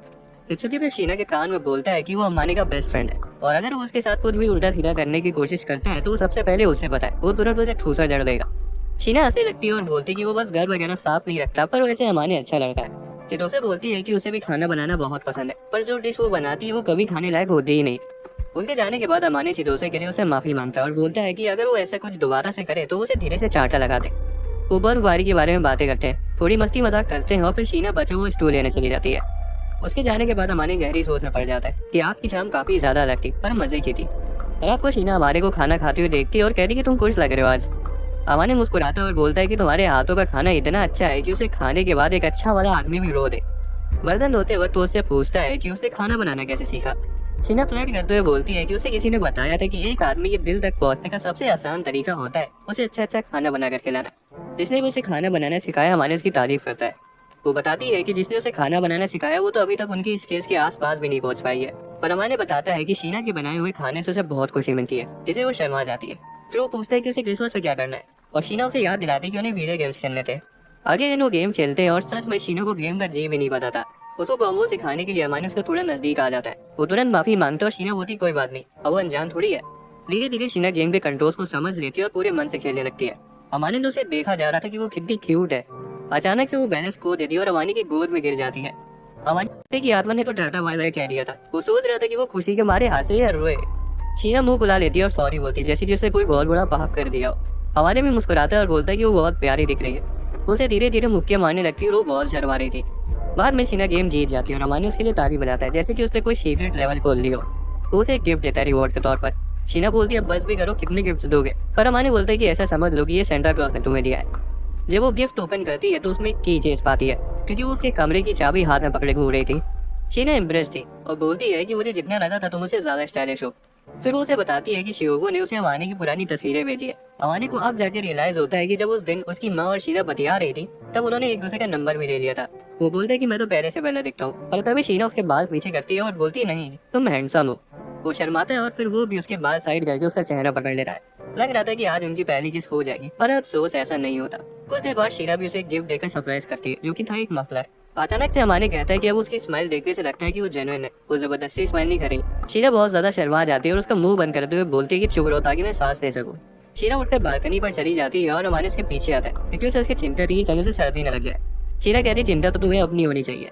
इत्सुकी फिर शीना के कान में बोलता है कि वो अमाने का बेस्ट फ्रेंड है और अगर वो उसके साथ कुछ भी उल्टा सीधा करने की कोशिश करता है तो वो सबसे पहले उसे बताए, वो तुरंत उसे ठूसा जड़ देगा। शीना हंसने लगती है और बोलती है कि वो बस घर वगैरह साफ नहीं रखता, पर वैसे अमाने अच्छा लड़का है। चितोसे बोलती है कि उसे भी खाना बनाना बहुत पसंद है, पर जो डिश वो बनाती है वो कभी खाने लायक होती ही नहीं। उनके जाने के बाद अमाने चितोसे के लिए उसे माफी मांगता है और बोलता है कि अगर वो ऐसा कुछ दोबारा से करे तो उसे धीरे से चांटा लगा दे। वो बर्फबारी के बारे में बातें करते हैं, थोड़ी मस्ती मजाक करते हैं और फिर शीना बचा हुआ स्टूल लेने चली जाती है। उसके जाने के बाद अमाने गहरी सोच में पड़ जाता है कि आज की शाम काफी ज्यादा अलग थी पर मजे की थी। रात को शीना हमारे को खाना खाते हुए देखती है और कहती कि तुम खुश लग रहे हो आज। अमाने मुस्कुराता है और बोलता है कि तुम्हारे हाथों का खाना इतना अच्छा है कि उसे खाने के बाद एक अच्छा वाला आदमी भी रो दे। बर्तन धोते वक्त वो उससे पूछता है कि उसने खाना बनाना कैसे सीखा। शीना फ्लर्ट करते हुए बोलती है कि उसे किसी ने बताया था कि एक आदमी के दिल तक पहुंचने का सबसे आसान तरीका होता है उसे अच्छा अच्छा खाना बनाकर खिलाना। जिसने भी उसे खाना बनाना सिखाया हमारे उसकी तारीफ करता है। वो बताती है कि जिसने उसे खाना बनाना सिखाया वो तो अभी तक उनकी इस केस के आसपास भी नहीं पहुंच पाई है। पर अमाने बताता है कि शीना के बनाए हुए खाने से उसे बहुत खुशी मिलती है, जिसे वो शर्मा जाती है। फिर वो पूछता है कि उसे क्रिसमस पे क्या करना है और शीना उसे याद दिलाती है कि उन्हें वीडियो गेम्स खेलने थे। आगे दिन वो गेम खेलते हैं और सच में शीना को गेम का जी भी नहीं पता था। उसको कॉम्बो सिखाने के लिए अमाने उसको थोड़ा नजदीक आ जाता है। वो तुरंत माफी मांगता है और शीना होती कोई बात नहीं, अब वो अनजान थोड़ी है। धीरे धीरे शीना गेम के कंट्रोल्स को समझ लेती है और पूरे मन से खेलने लगती है। अमाने ने उसे देखा जा रहा था कि वो कितनी क्यूट है। अचानक से वो बैलेंस खो देती है और अमानी की गोद में गिर जाती है। अमानी की आत्मा ने तो टाटा बाय बाय कह दिया था। वो सोच रहा था कि वो खुशी के मारे हंसे या रोए। शीना मुंह फुला लेती है और सॉरी बोलती है, जैसे जिसने कोई बहुत बड़ा पाप कर दिया हो। हमारे में मुस्कुराता है और बोलता है कि वो बहुत प्यारी दिख रही है। उसे धीरे धीरे मुक्के मारने लगती है और वो बहुत शर्मा रही थी। बाद में शीना गेम जीत जाती है और अमानी उसके लिए ताली बजाता है, जैसे कि उसने कोई सीक्रेट लेवल खोल लिया हो। वो उसे एक गिफ्ट देता है रिवॉर्ड के तौर पर। शीना बोलती है अब बस भी करो, कितने गिफ्ट दोगे? पर अमानी बोलता है कि ऐसा समझ लो कि ये सेंटा क्लॉज ने तुम्हें दिया है। जब वो गिफ्ट ओपन करती है तो उसमें एक की चेंज पाती है, क्योंकि वो उसके कमरे की चाबी हाथ में पकड़े घूम रही थी। शीना इम्प्रेस थी और बोलती है कि मुझे जितना लगा था तुम उससे ज्यादा स्टाइलिश हो। फिर वो उसे बताती है कि शियोगो ने उसे अमानी की पुरानी तस्वीरें भेजी है। अमानी को अब जाके रियलाइज होता है कि जब उस दिन उसकी माँ और शीना बतिया रही थी तब उन्होंने एक दूसरे का नंबर भी ले लिया था। वो बोलते है कि मैं तो पहले से पहले दिखता हूँ, और तभी शीना उसके बाल पीछे करती है और बोलती है नहीं तुम हैंडसम हो। वो शर्माता है और फिर वो भी उसके बाल साइड करके उसका चेहरा पकड़ लेता है। लग रहा था कि आज उनकी पहली किस हो जाएगी, पर अफसोस ऐसा नहीं होता। कुछ देर बाद शीना भी उसे एक गिफ्ट देकर सरप्राइज करती है, जो कि था एक मफलर। अचानक से हमारे कहता है कि अब उसकी स्माइल देखने से लगता है कि वो जेन्युइन है। वो जबरदस्ती स्माइल नहीं करेगी। शीना बहुत ज्यादा शर्मा जाती है और उसका मुंह बंद करते हुए बोलती है कि चुप रहो ताकि मैं सांस ले सकूं। शीना उठकर बालकनी पर चली जाती है और हमारे उसके पीछे आता है, क्योंकि उसे उसकी चिंता थी कि कहीं उसे सर्दी न लग जाए। शीना कहती है चिंता तो तुम्हें अपनी होनी चाहिए।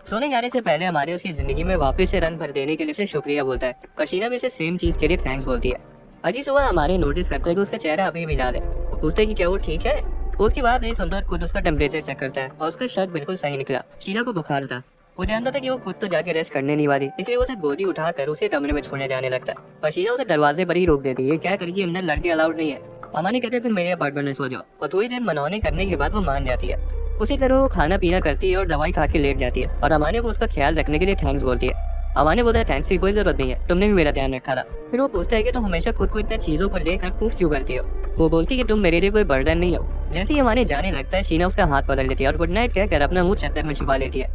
सोने जाने से पहले हमारे उसकी जिंदगी में वापस से रंग भर देने के लिए उसे शुक्रिया बोलता है, और शीना भी उसे सेम चीज के लिए थैंक्स बोलती है। अजी सुबह हमारे नोटिस करता है कि उसका चेहरा अभी भी लाल है। वो पूछते हैं कि क्या वो ठीक है। उसकी बात नहीं सुनता और खुद उसका टेम्परेचर चेक करता है और उसका शक बिल्कुल सही निकला। शीना को बुखार था। वो जानता था कि वो खुद तो जाके रेस्ट करने नहीं वाली, इसलिए वो उसे गोदी उठाकर उसे कमरे में छोड़ने जाने लगता है, पर शीना उसे दरवाजे पर ही रोक देती है। क्या करेगी, अंदर लड़के अलाउड नहीं है। अमानी कहते हैं फिर मेरे अपार्टमेंट में सो जाओ, और थोड़ी देर मनौने करने के बाद वो मान जाती है। उसी तरह वो खाना पीना करती है और दवाई खा के लेट जाती है, और अमानी को उसका ख्याल रखने के लिए थैंक्स बोलती है। अमानी बोलता है थैंक्स की कोई जरूरत नहीं है, तुमने भी मेरा ध्यान रखा था। फिर वो पूछता है कि तुम हमेशा खुद को इतने चीजों को लेकर पुश क्यों करती हो। वो बोलती है कि तुम मेरे लिए कोई बर्डन नहीं हो। जैसे ही अमानी जाने लगता है शीना उसका हाथ पकड़ लेती है और गुड नाइट कहकर अपना मुंह चादर में छुपा लेती है।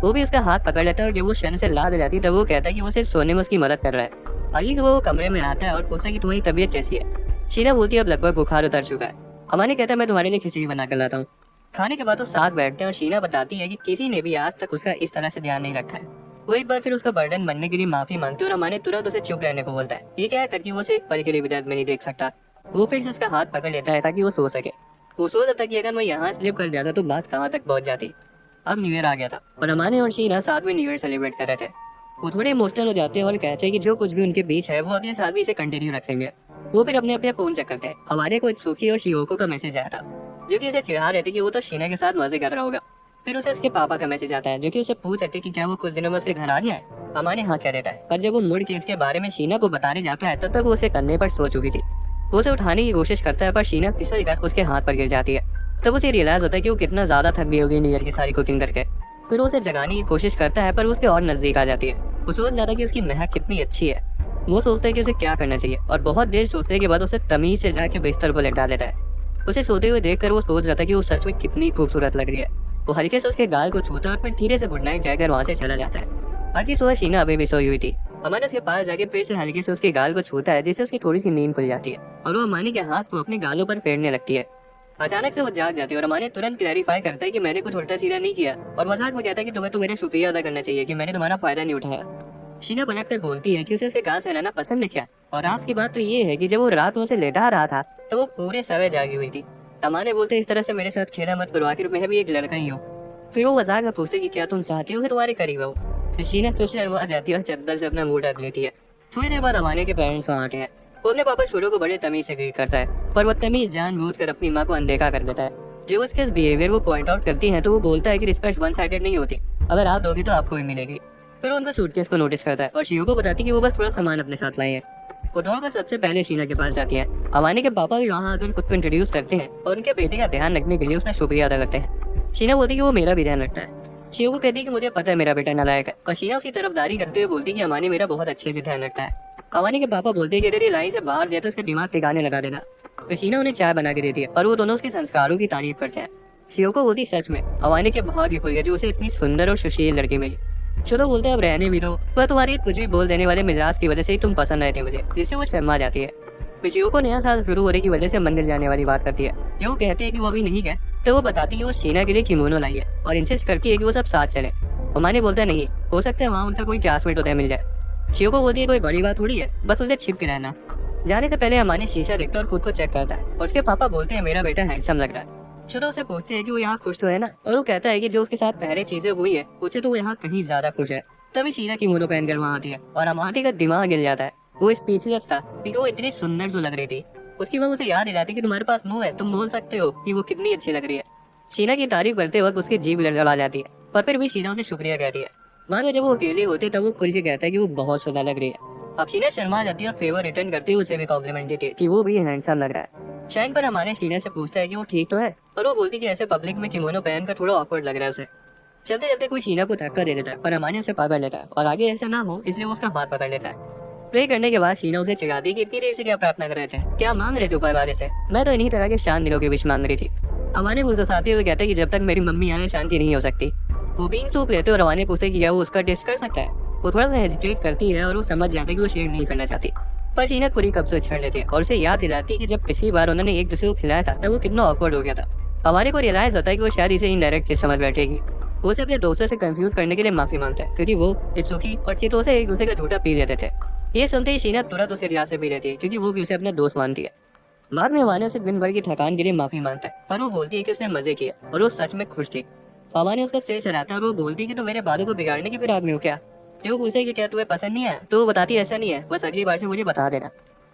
वो भी उसका हाथ पकड़ लेता है और जब वो शर्म से लाद जाती है तब वो कहता है कि वो सिर्फ सोने में उसकी मदद कर रहा है। अगली वो कमरे में आता है और पूछता है कि तुम्हारी तबीयत कैसी है। शीना बोलती है अब लगभग बुखार उतर चुका है। अमानी कहता है मैं तुम्हारे लिए खिचड़ी बना कर लाता हूँ। खाने के बाद वो साथ बैठते हैं और शीना बताती है कि किसी ने भी आज तक उसका इस तरह से ध्यान नहीं रखा है। वो एक बार फिर उसका बर्डन बनने के लिए माफी मांगती है और अमानी तुरंत उसे चुप रहने को बोलता है। ये क्या करके वो उसे एक पल के लिए भी दर्द में नहीं देख सकता। वो फिर से उसका हाथ पकड़ लेता है ताकि वो सो सके। वो सोचता था कि अगर मैं यहाँ स्लिप कर जाता तो बात कहाँ तक पहुँच जाती। अब न्यू ईयर आ गया था और अमानी और शीना साथ में न्यू ईयर सेलिब्रेट कर रहे थे। वो थोड़े इमोशनल हो जाते हैं और कहते हैं कि जो कुछ भी उनके बीच है वो अगले साल भी इसे कंटिन्यू रखेंगे। वो फिर अपने अपने फोन चेक करते हैं। हमारे को सुखी और शियोको का मैसेज आया था, जो कि उसे चिढ़ा रहे थे कि वो तो शीना के साथ मजे कर रहा होगा। फिर उसे उसके पापा का मैसेज आता है, जो कि उसे पूछ रहे थे कि क्या वो कुछ दिनों में उसके घर आ जाए। हमारे हाँ कह देता है, पर जब वो मुड़ के इसके बारे में शीना को बताने जाता है तब तक वो उसे करने पर सो चुकी थी। वो उसे उठाने की कोशिश करता है पर शीना फिसल कर उसके हाथ पर गिर जाती है। तब उसे रियलाइज होता है कि वो कितना ज्यादा थक गई होगी न्यू ईयर की सारी कुकिंग करके। फिर वो उसे जगाने की कोशिश करता है पर उसके और नजदीक आ जाती है। वो सोच रहा था कि उसकी महक कितनी अच्छी है। वो सोचता है कि उसे क्या करना चाहिए और बहुत देर सोचने के बाद उसे तमीज से जाके बिस्तर पर लेटा देता है। उसे सोते हुए देखकर वो सोच रहा था कि वो सच में कितनी खूबसूरत लग रही है। वो हल्के से उसके गाल को छूता और फिर धीरे से गुड नाइट कहकर वहाँ से चला जाता है। अजी सुबह शीना अभी भी सोई हुई थी। अमानी उसके पास जाके फिर से हल्के से उसके गाल को छूता है, जिससे उसकी थोड़ी सी नींद खुल जाती है और वो अमानी के हाथ को अपने गालों पर फेरने लगती है। अचानक से वो जाग जाती है और अमानी तुरंत क्लैरिफाई करता है कि मैंने कुछ उल्टा सीधा नहीं किया, और मजाक में कहता है कि तुम्हें तो मेरा शुक्रिया अदा करना चाहिए कि मैंने तुम्हारा फायदा नहीं उठाया। शीना पलट कर बोलती है कि उसे उसके गाल से रहना पसंद नहीं किया, और आज की बात तो ये है कि जब वो रात में उसे लेटा रहा था तो वो पूरे समय जागी हुई थी। अमानी बोलते इस तरह से मेरे साथ खेला मत करो, आखिर मैं भी एक लड़का ही हूँ। फिर वो मजाक में पूछते कि क्या तुम चाहती हो कि तुम्हारे करीब हो। शीना फिर शर्मा जाती है और चद्दर से अपना मुंह ढक लेती है। थोड़ी देर बाद अमानी के पेरेंट्स वहाँ आते हैं। वो अपने पापा शुरू को बड़े तमीज से ग्रीट करता है, पर वो तमीज जानबूझकर अपनी माँ को अनदेखा कर देता है। जो उसके बिहेवियर वो पॉइंट आउट करती है तो वो बोलता है कि रिस्पेक्ट वन साइडेड नहीं होती, अगर आप दोगी तो आपको भी मिलेगी। फिर उनका सूटकेस को नोटिस करता है और शियो को बताती कि वो बस थोड़ा सामान अपने साथ लाए हैं। वो दौड़कर सबसे पहले शीना के पास जाती है। अमानी के पापा भी वहाँ आकर खुद को इंट्रोड्यूस करते हैं और उनके बेटे का ध्यान रखने के लिए उसका शुक्रिया अदा करते हैं। शीना बोलती है कि वो मेरा भी ध्यान रखता है। शियो को कहती है कि मुझे पता है मेरा बेटा नालायक है, और शीना उसकी तरफदारी करते हुए बोलती है कि अमानी मेरा बहुत अच्छे से ध्यान रखता है। अमानी के पापा बोलते हैं कि तेरी लाइन से बाहर जाए तो उसके दिमाग ठिकाने लगा देना। फिर शीना उन्हें चाय बना के देती है और वो दोनों उसके संस्कारों की तारीफ करते हैं। शियो को बोलती सच में अमानी के भाग्य खुल गया जो उसे इतनी सुंदर और सुशील लड़की मिली। शुरू बोलते अब रहने भी दो, वह तुम्हारी कुछ भी बोल देने वाले मिजाज की वजह से ही तुम पसंद आए थे मुझे, जिससे वो शर्मा जाती है। शियो को नया साल शुरू होने की वजह से मंदिर जाने वाली बात करती है। जब वो कहते हैं कि वो अभी नहीं गए तो वो बताती है कि वो शीना के लिए किमोनो लाई है और इंसिस्ट करती है कि वो सब साथ चले। अमानी बोलता है नहीं, हो सकता है वहाँ उनका कोई क्लासमेट होता है मिल जाए। शियो को बोलती है कोई बड़ी बात थोड़ी है, बस उसे छिप के रहना। जाने से पहले अमानी शीशा देखता है और खुद को चेक करता है और उसके पापा बोलते हैं मेरा बेटा हैंडसम लग रहा है। शुरू से पूछती है कि वो यहाँ खुश तो है ना, और वो कहता है कि जो उसके साथ पहले चीजें हुई है उससे तो वो यहाँ कहीं ज्यादा खुश है। तभी शीना किमोनो पहनकर वहाँ आती है और अमांटी का दिमाग हिल जाता है। वो स्पीचलेस था क्योंकि वो इतनी सुंदर तो लग रही थी। उसकी माँ उसे याद दिलाती कि तुम्हारे पास मुंह है, तुम बोल सकते हो कि वो कितनी अच्छी लग रही है। शीना की तारीफ करते वक्त उसकी जीभ लड़खड़ा जाती है, पर फिर भी शीना उसे शुक्रिया कहती है। बाद में जब वो अकेले होते तब वो खुल के कहता है कि वो बहुत सुंदर लग रही है। अब शीना शर्मा जाती है और फेवर रिटर्न करती है, उसे भी कॉम्प्लीमेंट देती है कि वो भी हैंडसम लग रहा है। शाइन पर हमारे शीना से पूछता है कि वो ठीक तो है, पर वो बोलती कि ऐसे पब्लिक में किमोनो पहनकर थोड़ा ऑकवर्ड लग रहा है उसे। चलते चलते कोई शीना को धक्का दे देता है पर अमानी उसे पकड़ लेता है और आगे ऐसा ना हो इसलिए वो उसका हाथ पकड़ लेता है। प्रे करने के बाद शीना उसे चिढ़ाती कि इतनी देर से क्या प्रार्थना कर रहे थे, क्या मांग रहे थे ऊपर वाले से। मैं तो इन्हीं तरह के शांत दिलों की विश मांग रही थी। अमाने मुस्कुराते हुए कहते कि जब तक मेरी मम्मी आए शांति नहीं हो सकती। वो बीन सूप लेते और अमाने पूछते कि क्या वो उसका टेस्ट कर सकता है। वो थोड़ा सा हेजिटेट करती है और वो समझ जाती है कि वो शेयर नहीं करना चाहती, पर शीना खुद ही कब से छड़ लेती है और उसे याद दिलाती है कि जब पिछली बार उन्होंने एक दूसरे को खिलाया था तब वो कितना ऑकवर्ड हो गया था। हमारे को रियलाइज होता है कि वो शायद इसे इनडायरेक्ट समझ बैठेगी। वो उसे अपने दोस्तों से कंफ्यूज करने के लिए माफी मांगता है क्योंकि वो इत्सुकी और चितोसे एक दूसरे का झूठा पी लेते थे। ये सुनते ही शीना तुरंत उसे रियाज से पी लेती है क्योंकि वो भी उसे अपना दोस्त मानती है। बाद में अमाने उसे दिन भर की थकान के लिए माफी मांगता है, पर वो बोलती है कि उसने मजे किए और वो सच में खुश थी। अमाने उसका सिर चढ़ाता है और वो बोलती है कि तुम मेरे बालों को बिगाड़ने की फिराक में हो क्या। तो वो पूछता है कि क्या तुम्हें पसंद नहीं है, तो वो बताती है ऐसा नहीं है, बस अगली बार से मुझे बता देना।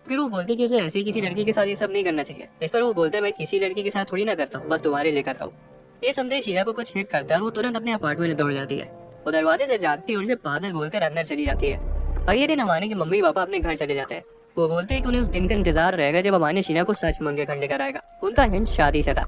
फिर वो बोलती है कि उसे ऐसी किसी लड़की के साथ ये सब नहीं करना चाहिए। इस पर वो बोलता है मैं किसी लड़की के साथ थोड़ी ना करता हूँ, बस तुम्हारे लेकर आऊँ। ये समझे शीना को कुछ हिट करता है और वो तुरंत अपने अपार्टमेंट में दौड़ जाती है। वो दरवाजे से जागती है और उसे पागल बोलकर अंदर चली जाती है। अगले दिन अमाने के मम्मी पापा अपने घर चले जाते हैं। वो बोलते हैं कि उन्हें उस दिन का इंतजार रहेगा जब अमाने शीना को सच मांग के घर लेकर आएगा। उनका हिंट शादी से था।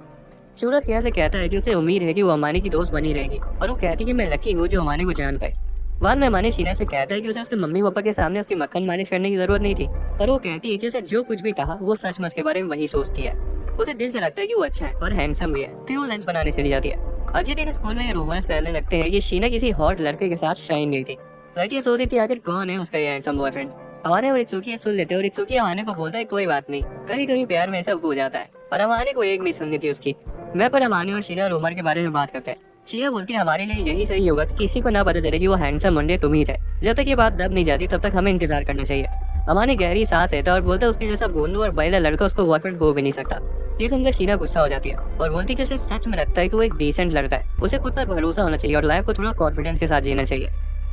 सूरज शीना से कहता है कि उसे उम्मीद है कि वो अमाने की दोस्त बनी रहेगी और वो कहती है कि मैं लकी हूँ जो अमाने को जान पाए। बाद में अमाने शीना से कहता है कि उसे उसके मम्मी पापा के सामने उसकी मक्खन मालिश करने की जरूरत नहीं थी, पर वो कहती है कि उसे जो कुछ भी कहा वो सच में उसके बारे में वही सोचती है। उसे दिल से लगता है कि वो अच्छा है और हैंडसम भी है, तो वो लंच बनाने चली जाती है। अगले दिन स्कूल में रूमर्स फैलने लगते हैं कि शीना किसी हॉट लड़के के साथ शाइन गई थी। लड़की सोच रही थी आखिर कौन है उसका ये हैंडसम बॉयफ्रेंड। अमाने और इत्सुकी सुन लेते हैं और इत्सुकी अमाने को बोलता है कोई बात नहीं, कभी कभी प्यार में सब हो जाता है, पर अमाने को एक नहीं सुननी थी उसकी। मैं पर अमाने और शीना रूमर के बारे में बात करते हैं। शीना बोलती है हमारे लिए यही सही होगा कि किसी को ना पता चले कि वो हैंडसम मुंडे तुम ही थे। जब तक ये बात दब नहीं जाती तब तक हमें इंतजार करना चाहिए। अमाने गहरी सांस लेता है और बोलता है उसके जैसा भोंदू और बैला लड़का उसको बॉयफ्रेंड हो भी नहीं सकता। ये सुनकर शीना गुस्सा हो जाती है और बोलती है कि उसे सच में लगता है कि वो एक डिसेंट लड़का है, उसे खुद पर भरोसा होना चाहिए और लाइफ को थोड़ा कॉन्फिडेंस के साथ जीना चाहिए।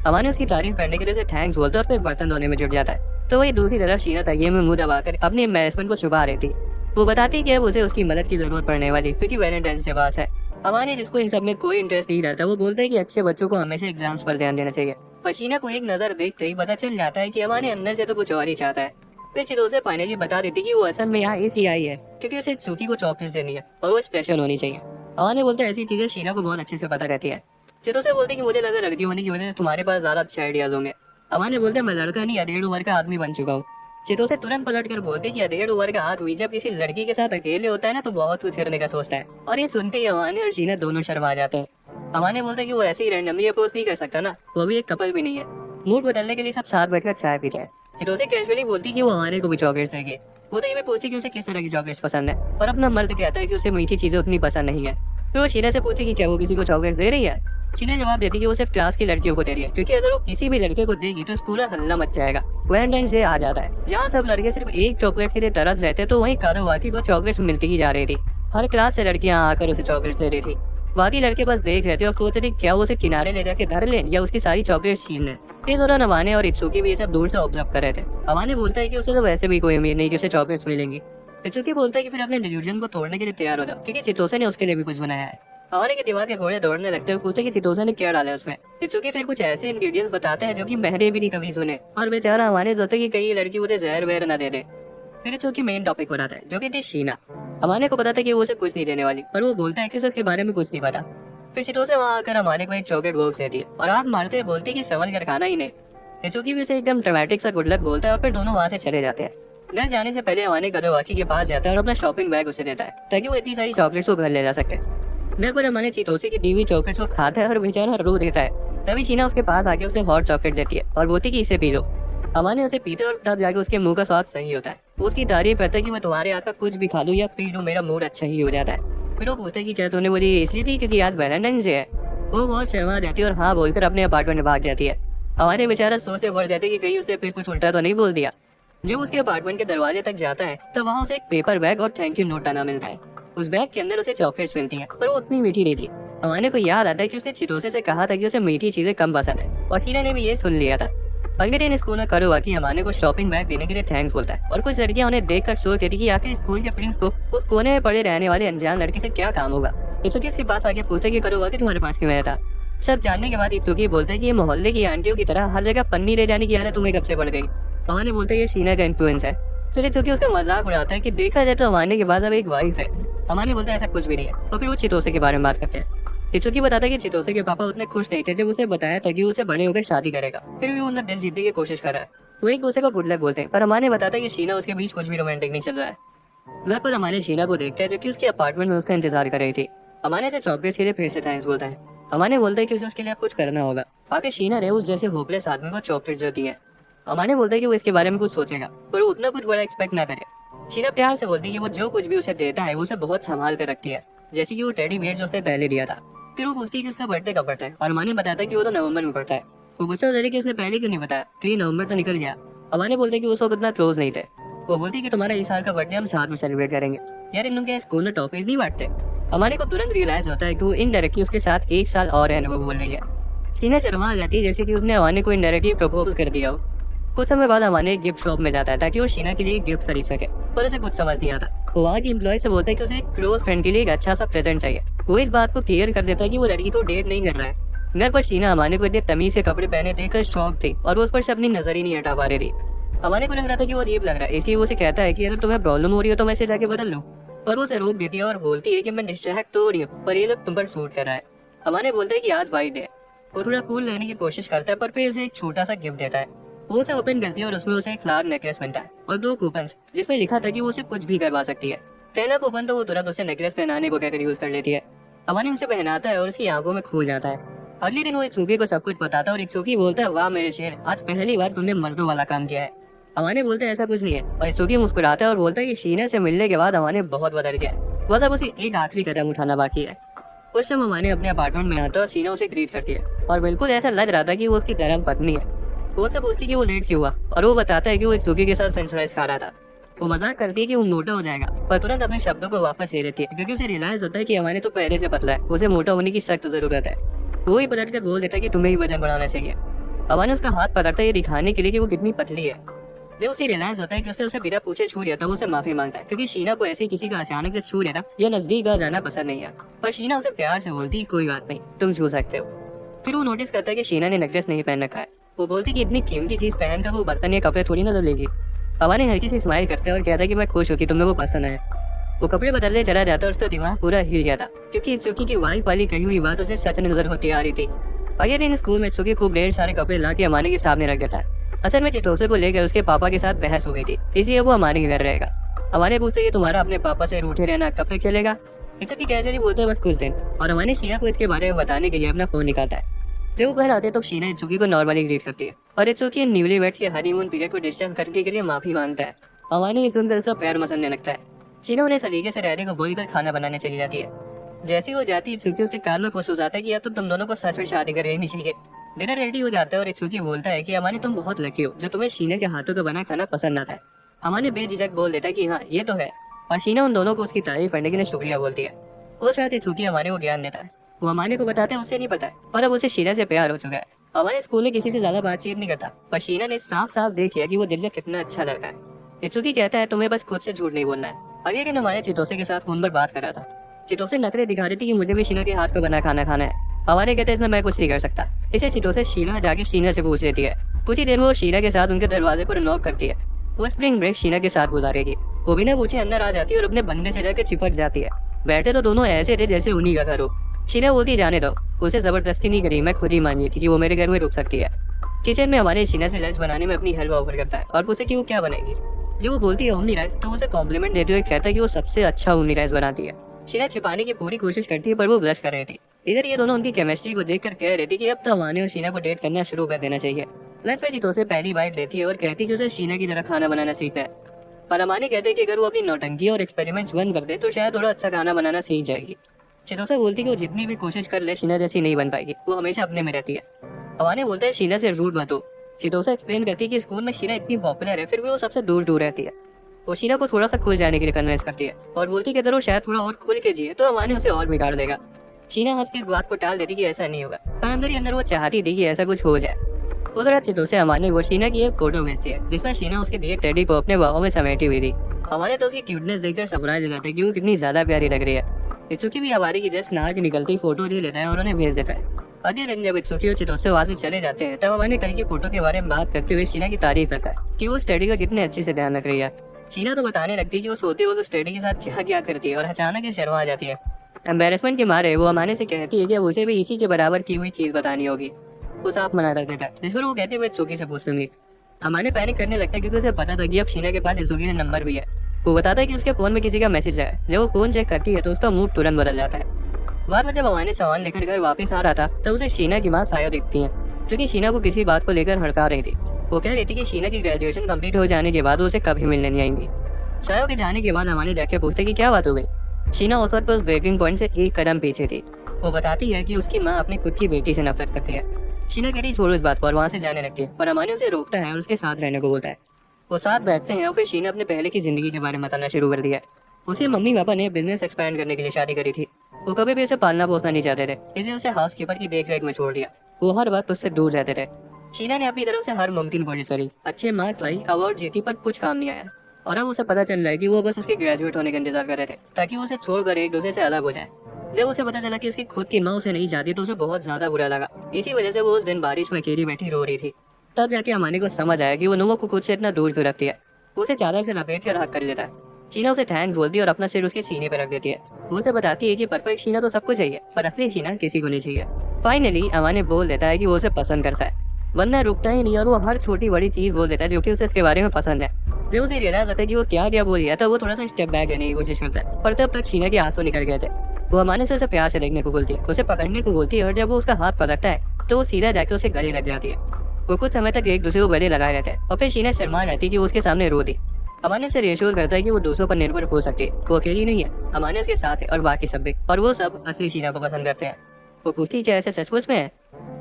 अमाने उसकी तारीफ करने के लिए उसे थैंक्स बोलता है और फिर बर्तन धोने में जुट जाता है। तो वही दूसरी तरफ शीना तकिए में मुंह दबाकर अपनी एम्बैरेसमेंट को छुपा रही थी। वो बताती है कि अब उसे उसकी मदद की जरूरत पड़ने वाली क्योंकि वैलेंटाइन के पास है। अमाने जिसको इन सब में कोई इंटरेस्ट नहीं रहता वो बोलता है कि अच्छे बच्चों को हमेशा एग्जाम्स पर ध्यान देना चाहिए। पर शीना को एक नजर देखते ही पता चल जाता है कि अमाने अंदर से तो कुछ और ही चाहता है। फिर चिदोसे फाइनली बता देती कि वो असल में यहाँ इसलिए आई है क्योंकि उसे सूकी को चॉकलेट देनी है और वो स्पेशल होनी चाहिए। अमाने बोलता है ऐसी चीजें शीना को बहुत अच्छे से पता रहती है। चिदोसे बोलती कि मुझे लगा लड़की होने की वजह से तुम्हारे पास ज्यादा अच्छे आइडियाज होंगे। अमाने बोलते मैं लड़का नहीं अधेड़ उम्र का आदमी बन चुका हूँ। चिदोसे तुरंत पलट कर बोलते कि अधेड़ उम्र का आदमी जब किसी लड़की के साथ अकेले होता है ना तो बहुत कुछ करने का सोचता है। और ये सुनते ही अमाने और शीना दोनों शर्मा जाते हैं। अमाने बोलते कि वो ऐसे ही रैंडमली अप्रोच नहीं कर सकता ना, वो भी एक कपल भी नहीं है। मूड बदलने के लिए सब साथ बैठकर चाय पीते हैं। चिदोसे कैजुअली बोलती कि वो अमाने को भी चॉकलेट देगी। वो तो ये भी पूछती कि उसे किस तरह की चॉकलेट पसंद है, पर अपना मर्द कहता है कि उसे मीठी चीजें उतनी पसंद नहीं है। फिर वो शीना से पूछती कि क्या वो किसी को चॉकलेट दे रही है। शीना जवाब देती कि वो सिर्फ क्लास की लड़कियों को दे रही है क्योंकि अगर वो किसी भी लड़के को देगी तो पूरा हल्ला मच जाएगा। वैलेंटाइन डे आ जाता है जहाँ सब लड़के सिर्फ एक चॉकलेट के लिए तरस रहते तो वहीं कारोबार को चॉकलेट मिलती ही जा रही थी। हर क्लास से लड़कियां आकर उसे चॉकलेट दे रही थी। बाकी लड़के बस देख रहे थे और सोच रहे थे क्या वो उसे किनारे ले जाके धर ले या उसकी सारी चॉकलेट छीन ले। इस दौरान अमाने और इत्सुकी भी ये सब दूर से ऑब्जर्व कर रहे थे। अमाने बोलता है कि उसे तो वैसे भी कोई उम्मीद नहीं कि उसे चॉकलेट्स मिलेंगी। इत्सुकी बोलता है कि फिर अपने डिल्यूजन को तोड़ने के लिए तैयार हो जाओ क्योंकि चितोसे ने उसके लिए भी कुछ बनाया है। अमाने के दिमाग के घोड़े दौड़ने लगते हैं और पूछते कि चितोसे ने क्या डाला है उसमें। इत्सुकी फिर कुछ ऐसे इंग्रेडिएंट्स बताते हैं जो कि मैंने भी नहीं कभी सुने और बेचारा अमाने सोचता है कि कहीं लड़की उसे जहर वहर न दे दे। फिर इत्सुकी मेन टॉपिक बताता है जो कि थी शीना। अमाने को पता था कि वो उसे कुछ नहीं देने वाली, पर वो बोलता है कि उसे उसके बारे में कुछ नहीं पता। फिर चितोसे वहाँ आकर अमाने को एक चॉकलेट बॉक्स देती है और हाथ मारते हुए बोलती कि संभल कर खाना ही नहीं। इत्सुकी भी उसे एकदम ड्रामेटिक सा गुड लक बोलता है और फिर दोनों वहाँ से चले जाते हैं। घर जाने से पहले अमाने कदोवाकी के पास जाता है और अपना शॉपिंग बैग उसे देता है ताकि वो इतनी सारी चॉकलेट्स को घर ले जा सके। घर पर अमाने चितोसे की दी हुई चॉकलेट्स को खाता है और बेचारा रो देता है। तभी शीना उसके पास आके उसे हॉट चॉकलेट देती है और बोलती कि इसे पी लो। अमाने उसे पीते और तब जाके उसके मुंह का स्वाद सही होता है। वो उसकी तारीफ करता है कि मैं तुम्हारे हाथ का कुछ भी खा लूं या पी लूं मेरा मूड अच्छा ही हो जाता है। फिर वो पूछता है कि क्या तूने मुझे इसलिए दी क्योंकि आज वैलेंटाइन डे है। वो बहुत शर्मा जाती है और हाँ बोलकर अपने अपार्टमेंट में भाग जाती है। हमारे बेचारा सोचते पड़ जाते कि कहीं उसने फिर कुछ उल्टा तो नहीं बोल दिया। जब उसके अपार्टमेंट के दरवाजे तक जाता है तब वहाँ उसे एक पेपर बैग और थैंक यू नोट आना मिलता है। उस बैग के अंदर उसे चॉकलेट्स मिलती हैं, पर वो उतनी मीठी नहीं थी। अमाने को याद आता है कि उसने चितोसे से कहा था कि उसे मीठी चीजें कम पसंद है, और शीना ने भी ये सुन लिया था। अगले दिन स्कूल में करुआकी अमाने को शॉपिंग बैग देने के लिए थैंक्स बोलता है, और कुछ लड़कियां उन्हें देखकर सोचती थी कि आखिर स्कूल के प्रिंस को उस कोने में पड़े रहने वाले अनजान लड़के से क्या काम होगा। इत्सुकी इसके पास आके पूछता है कि करुआकी तुम्हारे पास क्यों आया था। सब जानने के बाद इत्सुकी बोलता है कि ये मोहल्ले की आंटियों की तरह हर जगह पन्नी ले जाने की आदत तुम्हें कब से पड़ गई। अमाने बोलते है ये शीना का इन्फ्लुएंस है। फिर इत्सुकी उसका मजाक उड़ाता है कि देखा जाए तो अमाने के बाद अब एक वाइफ है। अमाने बोलता है ऐसा कुछ भी नहीं है, और फिर वो चितोसे के बारे में बात करते हैं। इत्सुकी बताता है कि चितोसे के पापा उतने खुश नहीं थे जब उसे बताया था कि उसे बड़े होकर शादी करेगा, फिर भी वो उनका दिल जीतने की कोशिश कर रहा है। वो एक दूसरे को गुड लक बोलते हैं, पर अमाने बताता है कि शीना उसके बीच कुछ भी रोमांटिक नहीं चल रहा है। घर पर अमाने शीना को देखता है जो कि उसके अपार्टमेंट में उसका इंतजार कर रही थी। अमाने से चॉकलेट के लिए फिर से थैंक्स बोलता है। अमाने बोलता है कि उसे उसके लिए अब कुछ करना होगा। आगे शीना ने उस जैसे होपलेस आदमी को चॉकलेट जो दी है। अमाने बोलता है कि वो इसके बारे में कुछ सोचेगा, पर वो उतना कुछ बड़ा एक्सपेक्ट ना करे। शीना प्यार से बोलती है कि वो जो कुछ भी उसे देता है वो उसे बहुत संभाल कर रखती है, जैसे कि वो टेडी बियर जो उसने पहले दिया था। फिर वो पूछती है कि उसका बर्थडे कब पड़ता है, और अमाने बताता है कि वो तो नवंबर में पड़ता है। वो गुस्सा हो जाती है कि उसने पहले क्यों नहीं बताया, तो ये नवंबर तो निकल गया। अमाने बोलते हैं कि उस वक्त उतना क्लोज नहीं थे। वो बोलती है कि तुम्हारा इस साल का बर्थडे हम साथ में सेलिब्रेट करेंगे। यार इन लोग के स्कूल में टॉफीज नहीं बांटते। अमाने को तुरंत रियलाइज होता है कि वो इनडायरेक्टली उसके साथ एक साल और रहने को बोल रही है। शीना शर्मा जाती है जैसे कि उसने अमाने को इनडायरेक्टली प्रपोज कर दिया हो। कुछ समय बाद अमाने गिफ्ट शॉप में जाता है ताकि वो शीना के लिए गिफ्ट खरीद सके, पर उसे कुछ समझ नहीं आता। वो वहाँ की एम्प्लॉय से बोलता है कि उसे एक क्लोज फ्रेंड के लिए एक अच्छा सा प्रेजेंट चाहिए। वो इस बात को क्लियर कर देता है कि वो लड़की को डेट नहीं कर रहा है। घर पर शीना अमाने को इतने तमीज से कपड़े पहने देखकर शौक थी, और वो उस पर से अपनी नजर ही नहीं हटा पा रही थी। अमाने को लग रहा था कि वो अजीब लग रहा है, इसलिए वो उसे कहता है कि अगर तुम्हें प्रॉब्लम हो रही हो तो मैं इसे जाके बदल लूं। पर वो उसे रोक देती है और बोलती है कि मैं निश्चय तो हो रही हूँ, पर ये लोग तुम पर सूट कर रहा है। अमाने बोलते हैं कि आज वाइट है। वो थोड़ा कूल रहने की कोशिश करता है, पर फिर उसे एक छोटा सा गिफ्ट देता है। वो उसे ओपन करती है और उसमें उसे एक फ्लावर नेकलेस मिलता है और 2 कूपन्स, जिसमें लिखा था कि वो उसे कुछ भी करवा सकती है। पहला कूपन तो वो तुरंत उसे नेकलेस पहनाने को कहकर यूज कर लेती है। अमाने उसे पहनाता है और उसकी आंखों में खो जाता है। अगले दिन वो इत्सुकी को सब कुछ बताता है और इत्सुकी बोलता है वाह मेरे शेर, आज पहली बार तुमने मर्दों वाला काम किया है। अमाने बोलते हैं ऐसा कुछ नहीं है, और इत्सुकी मुस्कुराता है और बोलता है कि शीना से मिलने के बाद अमाने बहुत बदल गया है, बस अब उसे एक आखिरी कदम उठाना बाकी है। उस समय अमाने अपने अपार्टमेंट में आता है और शीना उसे ग्रीट करती है, और बिल्कुल ऐसा लग रहा था कि वो उसकी धर्म पत्नी है। वो से पूछती कि वो लेट क्यों हुआ, और वो बताता है कि वो इत्सुकी के साथ फ्रेंच फ्राइज खा रहा था। वो मजाक करती है कि वो मोटा हो जाएगा, पर तुरंत अपने शब्दों को वापस ले लेती है क्योंकि उसे रियलाइज होता है कि अमाने तो पहले से पतला है, उसे मोटा होने की सख्त जरूरत है। वो ही पलट कर बोल देता है कि तुम्हें ही वजन बढ़ाना चाहिए। अमाने उसका हाथ पकड़ता है ये दिखाने के लिए कि वो कितनी पतली है। जब उसे रियलाइज होता है कि उसने उसे बिना पूछे छू लिया था, वो उसे माफी मांगता है क्योंकि शीना को ऐसे किसी का अचानक से छू लेना या नजदीक आ जाना पसंद नहीं है। पर शीना उसे प्यार से बोलती कोई बात नहीं, तुम छू सकते हो। फिर वो नोटिस करता है कि शीना ने नेकलेस नहीं पहन रखा है। वो बोलती कि इतनी कीमती चीज पहनकर वो बर्तन या कपड़े थोड़ी ना धुलेगी। अमाने हल्की सी स्माइल करते हैं और कहता है कि मैं खुश हूँ कि तुम्हें वो पसंद आया। वो कपड़े बदलने चला जाता है और उसका दिमाग पूरा हिल गया था क्योंकि इत्सुकी की वाइफ वाली कही हुई बात उसे सच नजर होती आ रही थी। अगले दिन स्कूल में इत्सुकी खूब ढेर सारे कपड़े ला के अमाने के सामने रख देता है। असल में चितोसे को लेकर उसके पापा के साथ बहस हो गई थी, इसलिए वो अमाने के घर रहेगा। अमाने पूछते तुम्हारा अपने पापा से रूठे रहना कब तक चलेगा। इत्सुकी कैजुअली बोलते बस कुछ दिन, और अमाने शिया को इसके बारे में बताने के लिए अपना फोन निकालता है। जब वो घर आते तो शीना इत्सुकी को नॉर्मली ग्रीट करती है और इत्सुकी न्यूली वेड के हनीमून पीरियड को डिस्टर्ब करने के लिए माफी मांगता है। अमाने ये सुनकर उसका पैर मसलने लगता है। शीना उन्हें सलीके से रहने को बोलकर खाना बनाने चली जाती है। जैसी वो जाती है इत्सुकी उसके कान में फुसफुस आता है कि अब तो तुम दोनों को सच में शादी कर लेनी चाहिए। डिनर रेडी हो जाता है और इत्सुकी बोलता है कि अमाने तुम बहुत लकी हो जो तुम्हें शीना के हाथों का बना खाना पसंद आता है। अमाने बेझिझक बोल देता है कि हाँ ये तो है, और शीना उन दोनों को उसकी तारीफ करने के लिए शुक्रिया बोलती है। उस रात इत्सुकी अमाने को ज्ञान देता है। वो अमाने को बताते हैं उसे नहीं पता है, पर अब उसे शीना से प्यार हो चुका है। अमाने स्कूल में किसी से ज्यादा बातचीत नहीं करता, पर शीना ने साफ साफ देख लिया कि वो दिल में कितना अच्छा लड़का है। इत्सुकी कहता है तुम्हें बस खुद से झूठ नहीं बोलना है। अगले दिन अमाने चितोसे के साथ फोन पर बात कर रहा था। चितोसे नखरे दिखा रही थी कि मुझे भी शीना के हाथ का बना खाना खाना है। अमाने कहते हैं इसमें मैं कुछ नहीं कर सकता। इसे चितोसे शीना जाके शीना से पूछ लेती है। कुछ ही देर में वो शीना के साथ उनके दरवाजे पर नॉक करती है। वो स्प्रिंग ब्रेक शीना के साथ गुजारेगी। वो बिना पूछे अंदर आ जाती है और अपने बंदे से जाकर चिपक जाती है। बैठे तो दोनों ऐसे थे जैसे उन्हीं का घर हो। शीना बोलती जाने दो, उसे जबरदस्ती नहीं करी, मैं खुद ही मान ली थी कि वो मेरे घर में रुक सकती है। किचन में हमारे शीना से लंच बनाने में अपनी हेल्प ऑफर करता है और पूछे कि वो क्या बनेगी। जब वो बोलती है ओमनी राइस, तो उसे कॉम्प्लीमेंट देते हुए कहता है कि वो सबसे अच्छा ओमनी राइस बनाती है। शीना छिपाने की पूरी कोशिश करती है पर वो ब्लश कर रही थी। इधर ये दोनों उनकी केमिस्ट्री को देखकर कह रही थी कि अब तो अमाने और शीना को डेट करना शुरू कर देना चाहिए। लंच पे चितोसे पहली बाइट लेती है और कहती है कि उसे शीना की तरह खाना बनाना सीखना है। पर अमाने कहते हैं कि अगर वो अपनी नौटंकी और एक्सपेरिमेंट्स बंद कर दे तो शायद थोड़ा अच्छा खाना बनाना सीख जाएगी। चितोसे बोलती है कि वो जितनी भी कोशिश कर ले शीना जैसी नहीं बन पाएगी, वो हमेशा अपने में रहती है। अमाने बोलते हैं शीना से रूड मत हो। चितोसे एक्सप्लेन करती है कि स्कूल में शीना इतनी पॉपुलर है फिर भी वो सबसे दूर दूर रहती है। वो शीना को थोड़ा सा खुल जाने के लिए कन्विंस करती है और बोलती है कि अगर वो शायद थोड़ा और खुल के जिए तो अमाने उसे और बिगाड़ देगा। शीना हंस के इस बात को टाल देती कि ऐसा नहीं होगा, पर अंदर ही अंदर वो चाहती थी कि ऐसा कुछ हो जाए। उधर चितों से अमाने वो शीना की एक फोटो भेजती है जिसमें शीना उसके दिए टेडी को अपने बाहों में समेटी हुई थी। अमाने तो उसकी क्यूटनेस देखकर सरप्राइज हो जाता है कि वो कितनी ज्यादा प्यारी लग रही है। इत्सुकी भी हमारी की जस्ट नाक निकलती फोटो ले लेता है और उन्हें भेज देता है। अगले दिन जब इत्सुकी और चितों से वहां से चले जाते हैं तब अमाने कल की फोटो के बारे में बात करते हुए शीना की तारीफ करता है कि वो स्टडी का कितने अच्छे से ध्यान रख रही है। शीना तो बताने लगती है कि वो सोते वक्त स्टडी के साथ क्या क्या करती है और अचानक ही शर्मा जाती है। एम्बेरसमेंट के मारे वो अमाने से कहती है कि अब उसे भी इसी के बराबर की हुई चीज बतानी होगी। वो साफ मना कर देता है, जिस पर वो कहती है मैं इत्सुकी से पूछ लूंगी। अमाने पैनिक करने लगता है क्योंकि उसे पता था कि अब शीना के पास इत्सुकी का नंबर भी है। वो बताता है कि उसके फोन में किसी का मैसेज है। जब वो फोन चेक करती है तो उसका मूड तुरंत बदल जाता है। बाद में जब अमाने सामान लेकर घर वापस आ रहा था तब उसे शीना की माँ सायो दिखती है, जो कि शीना को किसी बात को लेकर हड़का रही थी। वो कह रही थी कि शीना की ग्रेजुएशन कंप्लीट हो जाने के बाद वो उसे कभी मिलने नहीं आएंगी। सायो के जाने के बाद अमाने जाके पूछते कि क्या बात हो गई। शीना उस वक्त उस ब्रेकिंग पॉइंट से एक कदम पीछे थी। वो बताती है कि उसकी माँ अपनी खुद की बेटी से नफरत करती है। शीना कह रही छोड़ो इस बात पर वहाँ से जाने लगती है, पर अमाने उसे रोकता है और उसके साथ रहने को बोलता है। वो साथ बैठते हैं और फिर शीना अपने पहले की जिंदगी के बारे में बताना शुरू कर दिया है। उसे मम्मी पापा ने बिजनेस एक्सपैंड करने के लिए शादी करी थी। वो कभी भी उसे पालना पोसना नहीं चाहते थे, इसलिए उसे हाउसकीपर की देखरेख में छोड़ दिया। वो हर वक्त उससे दूर रहते थे। शीना ने अपनी तरफ से हर मुमकिन कोशिश करी, अच्छे मार्क्स लाई, अवार्ड जीती, पर कुछ काम नहीं आया। और अब उसे पता चल रहा है कि वो बस उसके ग्रेजुएट होने का इंतजार कर रहे थे ताकि वो उसे छोड़कर एक दूसरे से अलग हो जाए। जब उसे पता चला कि उसकी खुद की माँ उसे नहीं चाहती तो उसे बहुत ज्यादा बुरा लगा। इसी वजह से वो उस दिन बारिश में अकेली बैठी रो रही थी। तब जाके अमाने को समझ आया कि वो नोवा को खुद से इतना दूर क्यों रखती है। वो उसे चादर से लपेट कर हक कर लेता है। शीना उसे थैंक्स बोलती है और अपना सिर उसके सीने पर रख देती है। वो उसे बताती है कि परफेक्ट शीना तो सबको चाहिए, पर असली शीना किसी को नहीं चाहिए। फाइनली अमाने बोल देता है कि वो उसे पसंद करता है, वरना रुकता ही नहीं और वो हर छोटी बड़ी चीज बोल देता है जो कि उसे इसके बारे में पसंद है। जब उसे रियलाइज होता है कि वो क्या क्या बोल रहा था वो थोड़ा सा स्टेप बैक लेने की कोशिश करता है, पर तब तक शीना के आंसू निकल गए थे। वो अमाने से उसे प्यार से देखने को बोलती है, उसे पकड़ने को बोलती है और जब वो उसका हाथ पकड़ता है तो वो सीधा जाके उसे गले लग जाती है। वो कुछ समय तक एक दूसरे को गले लगाए रहते हैं और फिर शीना शर्मा जाती है कि वो उसके सामने रो दी। अमाने उसे रिएश्योर करता है कि वो दूसरों पर निर्भर हो सकती है, वो अकेली नहीं है, अमाने उसके साथ है और बाकी सब भी, और वो सब असली शीना को पसंद करते हैं। वो पूछती क्या ऐसे सचमुच में है?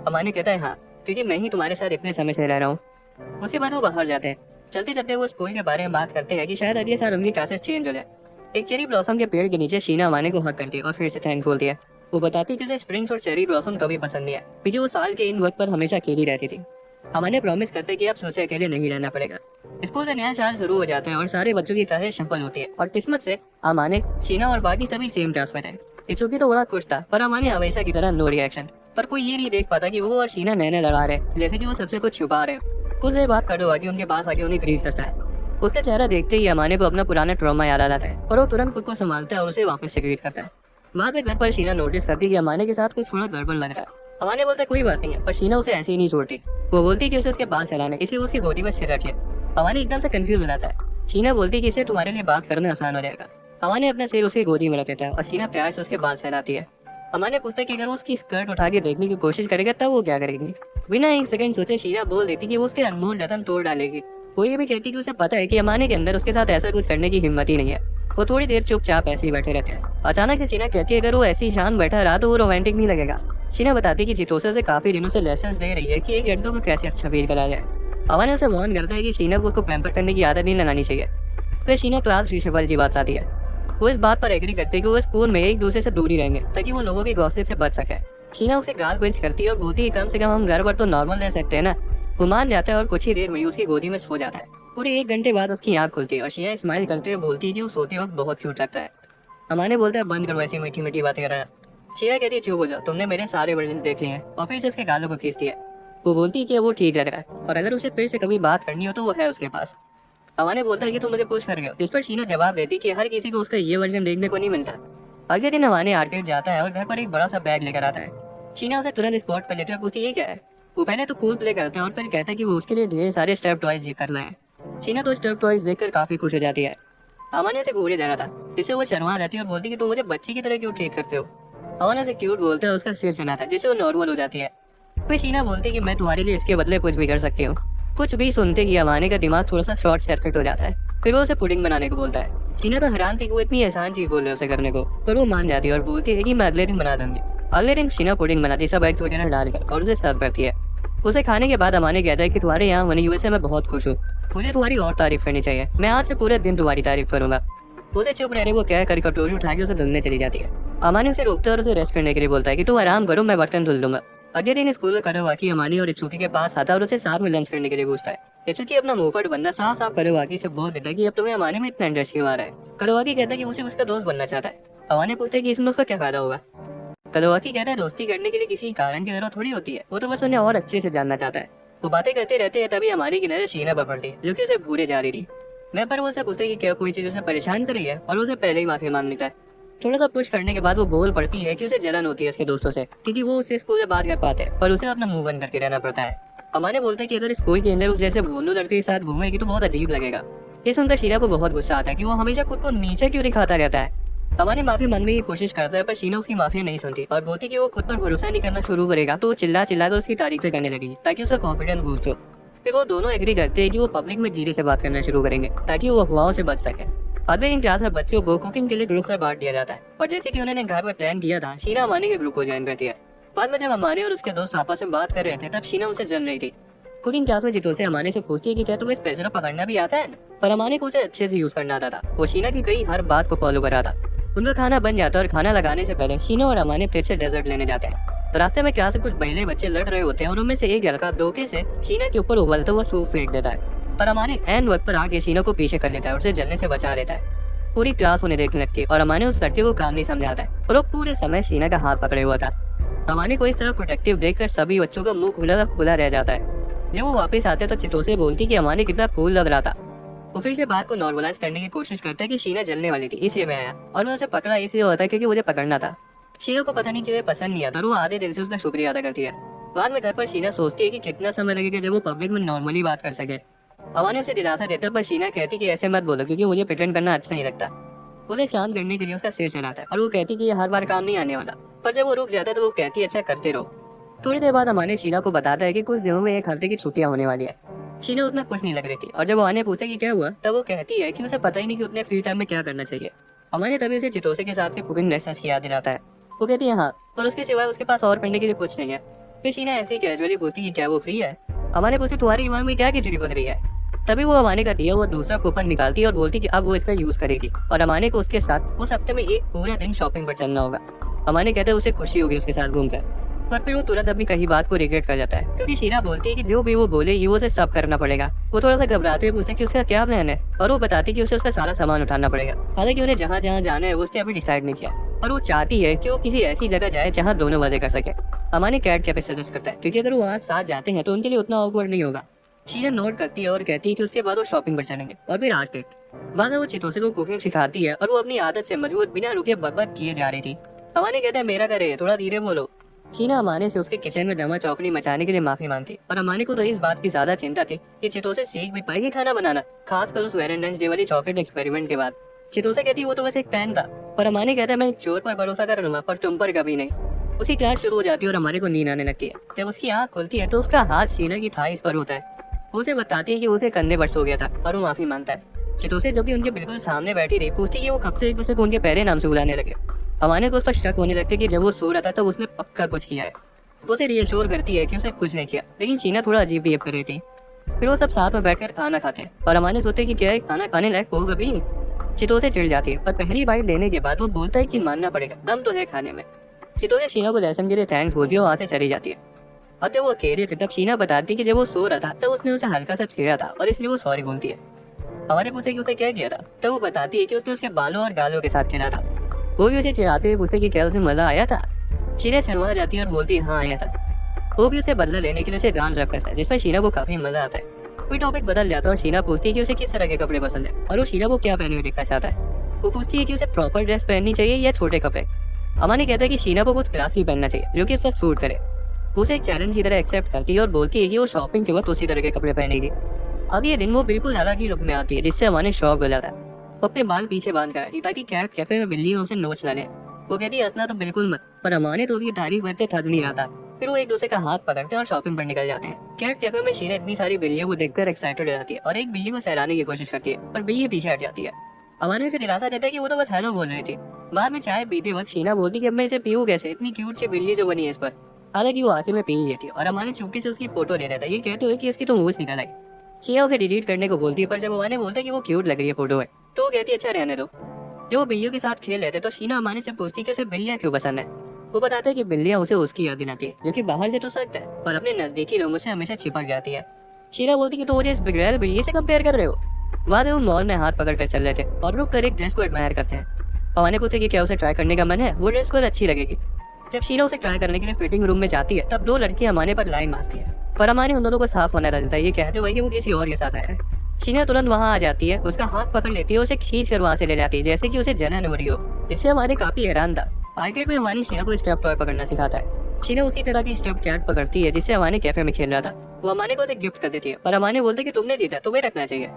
अमाने कहता है हाँ, क्योंकि मैं ही तुम्हारे साथ इतने समय से रह रहा हूँ। उसके बाद वो बाहर जाते हैं। चलते चलते वो स्कूल के बारे में बात करते हैं कि शायद अगले साल उनकी क्लासेस चेंज हो जाए। एक चेरी ब्लॉसम के पेड़ के नीचे शीना अमाने को हक करती है और फिर से थैंक्स बोलती है। वो बताती है कि उसे स्प्रिंग्स और चेरी ब्लॉसम कभी पसंद नहीं है, क्योंकि वो साल के इन वक्त पर हमेशा अकेली रहती थी। अमाने प्रॉमिस करते कि अब उसे अकेले नहीं रहना पड़ेगा। स्कूल का नया साल शुरू हो जाता है और सारे बच्चों की क्लासेस सफल होती है और किस्मत से अमाने, शीना और बाकी सभी सेम क्लास में थे। इत्सुकी तो बड़ा खुश था, पर अमाने हमेशा की तरह नो रिएक्शन। पर कोई ये नहीं देख पाता कि वो और शीना नए नए लड़ा रहे, जैसे कि वो सबसे कुछ छुपा रहे। कुछ देर बाद कड़ो आके उनके पास आके उन्हें ग्रीट करता है। उसका चेहरा देखते ही अमाने को अपना पुराना ट्रॉमा याद आ जाता है और वो तुरंत खुद को संभालता है और उसे वापस से ग्रीट करता है। बाद में घर पर शीना नोटिस करती है कि अमाने के साथ कुछ थोड़ा गड़बड़ लग रहा है। अमाने बोलता है कोई बात नहीं है, पर शीना उसे ऐसे ही नहीं छोड़ती। वो बोलती कि उसे उसके बाल चलाने, इसलिए उसकी गोदी में सिर रखे। अमाने एकदम से कंफ्यूज हो जाता है। शीना बोलती कि इससे तुम्हारे लिए बात करना आसान हो जाएगा। अमाने अपना सिर उसकी गोदी में रख देता है और शीना प्यार से उसके बाल सहलाती है। अमाने पूछता है कि अगर वो उसकी स्कर्ट उठा के देखने की कोशिश करेगा तब वो क्या करेगी। बिना एक सेकंड सोचे शीना बोल देती कि वो उसके अनमोल रतन तोड़ डालेगी। वो ये भी कहती कि उसे पता है कि अमाने के अंदर उसके साथ ऐसा कुछ करने की हिम्मत ही नहीं है। वो थोड़ी देर चुपचाप ऐसे ही बैठे रहते हैं। अचानक से शीना कहती है अगर वो ऐसी शान बैठा रहा तो वो रोमांटिक नहीं लगेगा। शीना बताती कि चितोसे से काफी दिनों से लेसन्स ले रही है कि एक लड़कों को कैसे अच्छा फील करा जाए। अमाने उसे वार्न करता है कि शीना को उसको पैम्पर करने की आदत नहीं लगानी चाहिए। फिर शीना क्लास प्रिंसिपल की बात आती है। वो इस बात पर एग्री करते हैं कि वो स्कूल में एक दूसरे से दूरी रहेंगे ताकि वो लोगों की गॉसिप से बच सके। शीना उसे गाल बेंच करती है और बोलती है कम से कम हम घर पर तो नॉर्मल रह सकते हैं ना। वो मान जाता है और कुछ ही देर में उसकी गोदी में सो जाता है। पूरे 1 घंटे बाद उसकी आंख खुलती है और शीना स्माइल करते हुए बोलती है कि वो सोते वक्त बहुत क्यूट लगता है। अमाने बोलता है बंद करो ऐसी मीठी मीठी बातें करना। शीना कहती है चुप हो जाओ, तुमने मेरे सारे वर्जन देख लिए हैं, और फिर से उसके गालों को खींचती है। वो बोलती है कि वो ठीक लग रहा है और अगर उसे फिर से कभी बात करनी हो तो वो है उसके पास। अमाने बोलता है कि तुम मुझे पुश कर रहे हो, जिस पर शीना जवाब देती कि हर किसी को उसका ये वर्जन देखने को नहीं मिलता। अगले दिन अमाने आर्केड जाता है और घर पर एक बड़ा सा बैग लेकर आता है। शीना उसे तुरंत स्पॉट पर लेती है और पूछती ये क्या है। वो पहले तो कूल प्ले करता है और फिर कहता है कि वो उसके लिए ढेर सारे स्टफ टॉयज करना है। शीना तो स्टफ टॉयज देखकर काफी खुश हो जाती है। अमाने से घूरे जा रहा था, जिससे वो शर्मा जाती है और बोलती कि तुम मुझे बच्ची की तरह क्यों ट्रीट करते हो। अमाने से क्यूट बोलता है, उसका सिर चनाता है जिससे वो नॉर्मल हो जाती है। फिर शीना बोलती है कि मैं तुम्हारे लिए इसके बदले कुछ भी कर सकती हूँ। कुछ भी सुनते ही अमाने का दिमाग थोड़ा सा शॉर्ट सर्किट हो जाता है। फिर वो उसे पुडिंग बनाने को बोलता है। शीना तो हैरान थी कि वो इतनी आसान चीज बोल रहे उसे करने को, पर वो मान जाती है और बोलती है कि मैं अगले दिन बना दूंगी। अगले दिन शीना पुडिंग बनाती है सब एग्स वगैरह डालकर और उसे सर्व करती है। उसे खाने के बाद अमाने कहता है कि तुम्हारे यहाँ मैंने यूएसए में बहुत खुश हूँ, मुझे तुम्हारी और तारीफ करनी चाहिए, मैं आज से पूरे दिन तुम्हारी तारीफ करूंगा। उसे चुप रहने को कह कर कटोरी उठा के उसे धुलने चली जाती है। अमानी उसे रोकता है और उसे रेस्ट करने के लिए बोलता है कि तुम आराम करो, मैं बर्तन धुल लूंगा। अगले दिन स्कूल में करोवाकी अमानी और इत्सुकी के पास आता है और उसे साथ में लंच करने के लिए पूछता है। इत्सुकी अपना मुंहफट बंदा साफ साफ करोवाकी से बोल देता है कि अब तुम्हें अमानी में इतना इंटरेस्ट क्यों आ रहा है। करोवाकी कहता है कि उसे उसका दोस्त बनना चाहता है। अमानी पूछता है कि इसमें उसका क्या फायदा होगा। करोवाकी कहता है दोस्ती करने के लिए किसी कारण की जरूरत थोड़ी होती है, वो तो बस उन्हें और अच्छे से जानना चाहता है। वो बातें करते रहते हैं, तभी हमारी की नजर शीना पर पड़ती है जो कि उसे भूले जा रही थी। मैं पर वो उसे पूछते कि क्या कोई चीज उसे परेशान कर रही है और उसे पहले ही माफी मांग लेता है। थोड़ा सा पुश करने के बाद वो बोल पड़ती है कि उसे जलन होती है उसके दोस्तों से, क्योंकि वो उससे स्कूल से बात कर पाते हैं पर उसे अपना मुंह बंद करके रहना पड़ता है। अमाने बोलते हैं कि अगर स्कूल के अंदर उस जैसे भोंदू लड़के के साथ घूमेगी तो बहुत अजीब लगेगा। ये सुनकर शीना को बहुत गुस्सा आता है कि वो हमेशा खुद को नीचे क्यों दिखाता रहता है। अमाने माफी मांगने की कोशिश करता है पर शीना उसकी माफी नहीं सुनती और बोलती कि वो खुद पर भरोसा नहीं करना शुरू करेगा तो वो चिल्ला चिल्ला कर उसकी तारीफें करने लगेगी ताकि उसका कॉन्फिडेंस बूस्ट हो। फिर वो दोनों एग्री करते हैं कि वो पब्लिक में धीरे से बात करना शुरू करेंगे ताकि वो अफवाहों से बच सके। अगले दिन क्लास में बच्चों को कुकिंग के लिए ग्रुप में बांट दिया जाता है और जैसे कि उन्होंने घर पर प्लान किया था, शीना अमानी के ग्रुप को ज्वाइन करती है। बाद में जब अमानी और उसके दोस्त आपस में बात कर रहे थे तब शीना उनसे जल रही थी। कुकिंग क्लास में चितो से अमानी से पूछती है कि क्या तुम्हें स्पेशल पकड़ना भी आता है, पर अमानी को उसे अच्छे से यूज करना आता था। वो शीना की कई हर बात को फॉलो कर रहा था। उनका खाना बन जाता है और खाना लगाने से पहले शीना और अमानी फ्रिज से डेजर्ट लेने जाते हैं। तो रास्ते में क्लास से कुछ पहले बच्चे लड़ रहे होते हैं और उनमें से एक लड़का धोखे से शीना के ऊपर उबलता हुआ सूप फेंक देता है, पर अमानी एन वक्त पर आके शीना को पीछे कर लेता है और उसे जलने से बचा लेता है। पूरी क्लास उन्हें देखने लगती है और अमानी उस लड़के को काम नहीं समझाता है और वो पूरे समय शीना का हाथ पकड़े हुआ था। अमानी को इस तरह प्रोटेक्टिव देखकर सभी बच्चों का मुंह खुला रह जाता है। जब वो वापस आते तो चितो से बोलती कि अमानी कितना कूल लग रहा था। वो फिर से बात को नॉर्मलाइज करने की कोशिश करता है कि शीना जलने वाली थी इसलिए मैं आया और मैं उसे पकड़ा इसलिए होता है क्योंकि मुझे पकड़ना था। शीना को पता नहीं क्यों पसंद नहीं आता और वो आधे दिन से उसका शुक्रिया अदा करती है। बाद में घर पर शीना सोचती है कि कितना समय लगेगा जब वो पब्लिक में नॉर्मली बात कर सके। अमानी उसे दिलासा देता पर शीना कहती कि ऐसे मत बोलो क्योंकि मुझे प्रिटेंड करना अच्छा नहीं लगता। उसे शांत करने के लिए उसका सिर चलाता है और वो कहती कि ये हर बार काम नहीं आने वाला, पर जब वो रुक जाता है तो वो कहती है अच्छा करते रहो। थोड़ी देर बाद अमानी शीना को बताता है कि कुछ दिनों में 1 हफ्ते की छुट्टियां होने वाली है। शीना उतना कुछ नहीं लग रही थी और जब वो आने पूछते कि क्या हुआ तब वो कहती है कि उसे पता ही नहीं कि उतने फ्री टाइम में क्या करना चाहिए। अमानी तभी उसे चितोसे के साथ के कुकिंग लेसन्स की याद दिलाता है। वो कहती है हाँ, और उसके सिवाय उसके पास और करने के लिए कुछ नहीं है। फिर शीना ऐसे ही कैजुअली पूछती है क्या वो फ्री है। अमानी पूछती तुम्हारी दिमाग में क्या खिचड़ी बन रही है। तभी वो अमानी का दिया हुआ दूसरा कूपन निकालती है और बोलती कि अब वो इसका यूज करेगी और अमानी को उसके साथ उस हफ्ते में एक पूरा दिन शॉपिंग पर चलना होगा। अमानी कहते हैं उसे खुशी होगी उसके साथ घूमकर, पर फिर वो तुरंत अपनी कही बात को रिग्रेट कर जाता है क्योंकि शीना बोलती है कि जो भी वो बोले ये उसे सब करना पड़ेगा। वो थोड़ा सा घबराते हुए पूछते कि उसका क्या प्लान है और वो बताती कि उसे उसका सारा सामान उठाना पड़ेगा। हालांकि उन्हें जहाँ जहाँ जाना है वो उसने अभी डिसाइड नहीं किया और वो चाहती है कि वो किसी ऐसी जगह जाए जहाँ दोनों मजे कर सके। अमानी कैट कैफे सजेस्ट करता है क्योंकि अगर वो आज साथ जाते हैं तो उनके लिए उतना ऑकवर्ड नहीं होगा। शीना नोट करती है और कहती है कि उसके बाद वो शॉपिंग पर चलेंगे और फिर आर्केड। बाद में वो चितोसे को कुकिंग सिखाती है और वो अपनी आदत से मजबूर बिना रुके बकबक किए जा रही थी। अमानी कहता है मेरा करे थोड़ा धीरे बोलो। शीना अमानी से उसके किचन में डमा चौकड़ी मचाने के लिए माफी मांगती और अमानी को तो इस बात की ज्यादा चिंता थी कि चितोसे सीख भी पाएगी खाना बनाना, खासकर उस वैलेंटाइंस डे वाली चॉकलेट एक्सपेरिमेंट के बाद। चितोसे कहती वो तो बस एक प्लान था, पर अमानी कहता है मैं चोर पर भरोसा कर लूंगा पर तुम पर कभी नहीं। उसी क्लास शुरू हो जाती है और अमानी को नींद आने लगती है। जब उसकी आंख खुलती है तो उसका हाथ शीना की थाइस पर होता है। उसे बताती है कि उसे कंधे पर सो गया था और वो माफी मांगता है। चितोसे जो कि उनके बिल्कुल सामने बैठी रही पूछती कि वो कब से एक दूसरे को उनके पहले नाम से बुलाने लगे। अमानी को उस पर शक होने लगता है कि जब वो सो रहा था तब उसने पक्का कुछ किया है। वो उसे रिएश्योर करती है कि उसे कुछ नहीं किया, लेकिन शीना थोड़ा अजीब बिहेव कर रही थी। फिर वो सब साथ में बैठकर खाना खाते हैं और अमानी सोचते कि क्या खाना खाने लायक होगा भी। चितोसे चिढ़ जाती है पर पहली बाइट लेने के बाद वो बोलता है कि मानना पड़ेगा, दम तो है खाने में। चितोसे शीना को लेसन के लिए थैंक्स बोलती है और वहाँ से चली जाती है। और जब वो अकेले थे तब शीना बताती कि जब वो सो रहा था तब उसने उसे हल्का सा छेड़ा था और इसलिए वो सॉरी बोलती है। हमारे पूछे कि उसने क्या किया था तब वो बताती है कि उसने उसके बालों और गालों के साथ खेला था। वो भी उसे चिढ़ाते हुए पूछते कि क्या उसे मजा आया था। शीना शर्मा जाती है और बोलती है हाँ आया था। वो भी उसे बदला लेने के लिए उसे गान रैप करता है जिसमें शीना को काफी मजा आता है। कोई टॉपिक बदल जाता है और शीना पूछती है कि उसे किस तरह के कपड़े पसंद है और वो शीना को क्या पहने हुए दिखना चाहता है। वो पूछती है कि उसे प्रॉपर ड्रेस पहननी चाहिए या छोटे कपड़े। अमानी कहता है कि शीना को कुछ क्लासी पहनना चाहिए जो कि उस पर सूट करे। उसे एक चैलेंज की तरह एक्सेप्ट करती है और बोलती है कि वो शॉपिंग के वक्त उसी तरह के कपड़े पहनेगी। अगले दिन वो बिल्कुल अलग ही लुक में आती है जिससे अमानी शॉक हो जाता है। वो अपने बाल पीछे बांध कर आती ताकि कैट कैफे में बिल्ली उसे नोच ना ले। वो कहती है हंसना तो बिल्कुल मत, पर अमानी तो उसकी तारीफ करते थक नहीं आता। फिर वो एक दूसरे का हाथ पकड़ते हैं और शॉपिंग पर निकल जाते हैं। कैट कैफे में शीना इतनी सारी बिल्लियों को देखकर एक्साइटेड हो जाती है और एक बिल्ली को सहलाने की कोशिश करती है पर बिल्ली पीछे हट जाती है। अमानी से दिलासा देता है कि वो तो बस हेलो बोल रही थी। बाद में चाय पीते वक्त शीना बोलती कि अब मैं इसे पीऊँ कैसे, इतनी क्यूट सी बिल्ली जो बनी है इस पर। हालांकि वो आखिर में पी लेती है और अमानी चुपके से उसकी फोटो ले लेता है, ये कहते हुए कि इसकी तो मूछ निकल आई। शीना उसे डिलीट करने को बोलती है, पर जब अमाने बोलता है कि वो क्यूट लग रही है फोटो है, तो वो कहती है अच्छा रहने दो। जब वो बिल्लियों के साथ खेल रहे थे तो शीना अमाने से पूछती है कि उसे बिल्लियां क्यों पसंद है। वो बताता है कि बिल्लियां उसे उसकी याद दिलाती है, जो कि बाहर से तो सख्त है पर अपने नजदीकी लोगों से हमेशा चिपक जाती है। शीना बोलती है कि तो मुझे इस बिगड़ैल बिल्ली से कंपेयर कर रहे हो। बाद में वो मॉल में हाथ पकड़ कर चल रहे थे और रुक कर एक ड्रेस को एडमायर करते हैं। अमाने पूछे कि क्या उसे ट्राई करने का मन है, वो ड्रेस पर अच्छी लगेगी। जब शीना उसे ट्राई करने के लिए फिटिंग रूम में जाती है तब दो लड़कियां अमाने पर लाइन मारती है, पर अमाने उन दोनों को साफ होने देता है, ये कहते हुए कि वो किसी और के साथ आया है। शीना तुरंत वहां आ जाती है, उसका हाथ पकड़ लेती है और उसे खींच कर वहां से ले जाती है जैसे कि उसे जलन हो रही हो। इससे हमारे काफी हैरान था। मार्केट में हमारी शीना को स्टेप टॉय पकड़ना सिखाता है। शीना उसी तरह की स्टेप कैट पकड़ती है जिससे हमारे कैफे में खेल रहा था। वो अमाने को उसे गिफ्ट कर देती है, पर अमाने बोलते कि तुमने जीता, तुम्हें रखना चाहिए।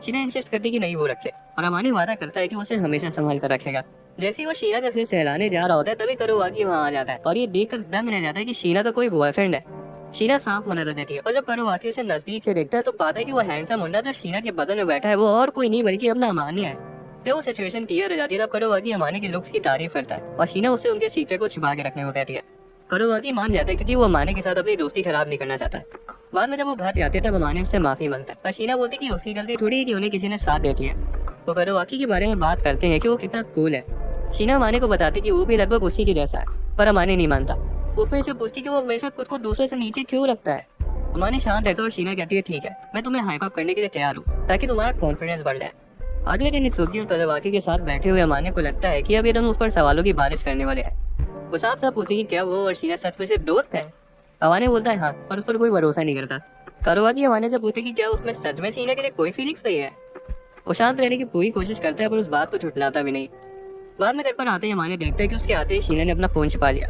शीना इंसिस्ट करती कि नहीं वो रखे, और अमाने वादा करता है कि उसे हमेशा संभाल कर रखेगा। जैसे ही वो शीना का सिर सहलाने जा रहा होता है तभी करोवाकी वहाँ आ जाता है और ये देख कर दंग रह जाता है कि शीना का कोई बॉयफ्रेंड है। शीना साफ होने लग जाती है और जब करोवाकी उसे नजदीक से देखता है तो पाता है कि वो हैंडसम मुंडा जो शीना के बदन में बैठा है वो और कोई नहीं बल्कि अपना अमान्य है। जब वो सिचुएशन क्लियर हो जाती है तब करोवाकी अमान्य के लुक्स की तारीफ करता है और शीना उसे उनके सीक्रेट को छिपा के रखने को कहती है। करोवाकी मान जाता है क्योंकि वो अमान्य के साथ अपनी दोस्ती खराब नहीं करना चाहता। बाद में जब वो घर जाते तब अमान्य उससे माफी मांगता है, पर शीना बोलती कि उसकी गलती थोड़ी ही कि उन्हें किसी ने साथ दे दिया। वो करोवाकी के बारे में बात करते हैं कि वो कितना कूल है। शीना अमान्य को बताती कि वो भी लगभग उसी के जैसा है, पर अमान्य नहीं मानता। वो फिर से पूछती कि वो हमेशा खुद को दूसरे से नीचे क्यों रखता है। अमान्य शांत रहता है और शीना कहती है ठीक है, मैं तुम्हें हाइप अप करने के लिए तैयार हूँ ताकि तुम्हारा कॉन्फिडेंस बढ़ जाए। अगले दिन सुर्खी और करोवाकी के साथ बैठे हुए अमान्य को लगता है कि अब ये दोनों उस पर सवालों की बारिश करने वाले हैं। वो साथ साथ पूछती कि क्या वो और शीना सच में सिर्फ दोस्त है। अमान्य बोलता है हाँ, पर उस पर कोई भरोसा नहीं करता। करोवाकी अमान्य से पूछती कि क्या उसमें सच में शीना के लिए कोई फीलिंग्स नहीं है। वो शांत रहने की पूरी कोशिश करता है पर उस बात को झुठलाता भी नहीं। बाद में घर पर आते ही अमान्य देखता है कि उसके आते ही शीना ने अपना फोन छिपा लिया।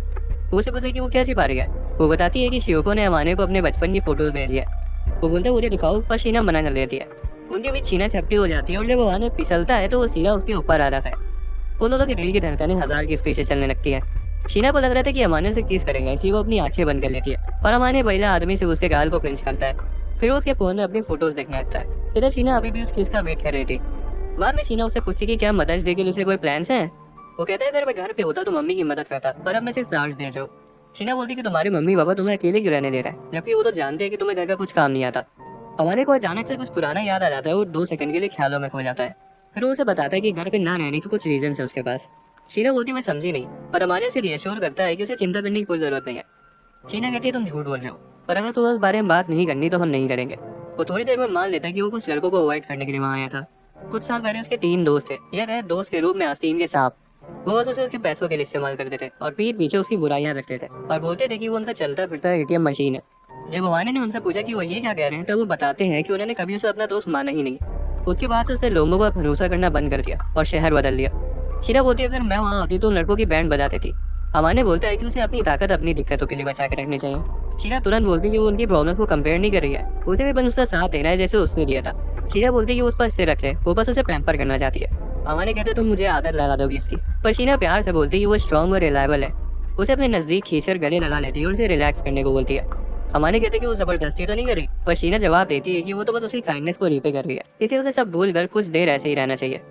वो उसे पूछता है कि वो क्या छिपा रही है। वो बताती है कि शियोको ने अमान्य को अपने बचपन की फोटोज भेजी है। वो बोलता है मुझे दिखाओ, पर शीना मना कर लेती है। उनके बीच शीना छपटी हो जाती है और जब अमान्य फिसलता है तो वो सीधा उसके ऊपर आ जाता है। उन दोनों के दिल की धड़कनें 1000 की स्पीड से चलने लगती है। शीना को लग रहा था कि अमान्य से किस करेगा, इसलिए वो अपनी आंखें बंद कर लेती है और अमान्य महिला आदमी से उसके गाल को पिंच करता है। फिर वो उसके फोन में अपनी फोटोज देखने लगता है। इधर शीना अभी भी उस किस का वेट कर रही थी। बाद में शीना उससे पूछती कि क्या मदर्स डे के लिए उसे कोई प्लान्स हैं। वो कहता है अगर मैं घर पे होता तो मम्मी की मदद करता, पर अब मैं सिर्फ फ्लावर्स भेजो। शीना बोलती कि तुम्हारे मम्मी पापा तुम्हें अकेले क्यों रहने दे रहा है, जबकि वो तो जानते हैं कि तुम्हें घर का कुछ काम नहीं आता। हमारे को अचानक से कुछ पुराना याद आ जाता है और 2 सेकंड के लिए ख्यालों में खो जाता है। फिर वो उसे बताता है कि घर पे ना रहने के कुछ रीजन है उसके पास। शीना बोलती मैं समझी नहीं, पर हमारे उसे रिएश्योर करता है कि उसे चिंता करने की कोई जरूरत नहीं है। शीना कहती है तुम झूठ बोल रहे हो, पर अगर तुम्हें उस बारे में बात नहीं करनी तो हम नहीं करेंगे। वो थोड़ी देर में मान लेता है कि वो कुछ लड़कों को अवॉइड करने के लिए वहाँ आया था। कुछ साल पहले उसके 3 दोस्त थे, यह गए दोस्त के रूप में आस्तीन के सांप। वो बस उसे उसके पैसों के लिए इस्तेमाल करते थे और पीठ पीछे उसकी बुराइयां रखते थे और बोलते थे कि वो उनका चलता फिरता एटीएम मशीन है। जब अमान्य ने उनसे पूछा कि वो ये क्या कह रहे हैं तब वो बताते हैं कि उन्होंने कभी उसे अपना दोस्त माना ही नहीं। उसके बाद से उसने लोगों पर भरोसा करना बंद कर दिया और शहर बदल लिया। शीना बोलती है अगर मैं वहाँ होती तो लड़कों की बैंड बजाती थी। अमान्य बोलता है कि उसे अपनी ताकत अपनी दिक्कतों के लिए बचा के रखनी चाहिए। शीना तुरंत बोलती है कि वो उनकी प्रॉब्लम्स को कंपेयर नहीं कर रही है, उसे भी बस उसका साथ देना है जैसे उसने दिया था। शीना बोलती है कि वो उस पर स्थिर रखे, वो बस उसे पैम्पर करना चाहती है। अमान्य कहते तुम मुझे आदत लगा दोगी इसकी, पर शीना प्यार से बोलती है कि वो स्ट्रॉन्ग और रिलायबल है। उसे अपने नजदीक खींचकर गले लगा लेती है और उसे रिलैक्स करने को बोलती है। अमान्य कहते कि वो जबरदस्ती तो नहीं कर रही, पर शीना जवाब देती है कि वो तो बस उसकी काइंडनेस को रीपे कर रही है, इसे उसे सब भूल कर कुछ देर ऐसे ही रहना चाहिए।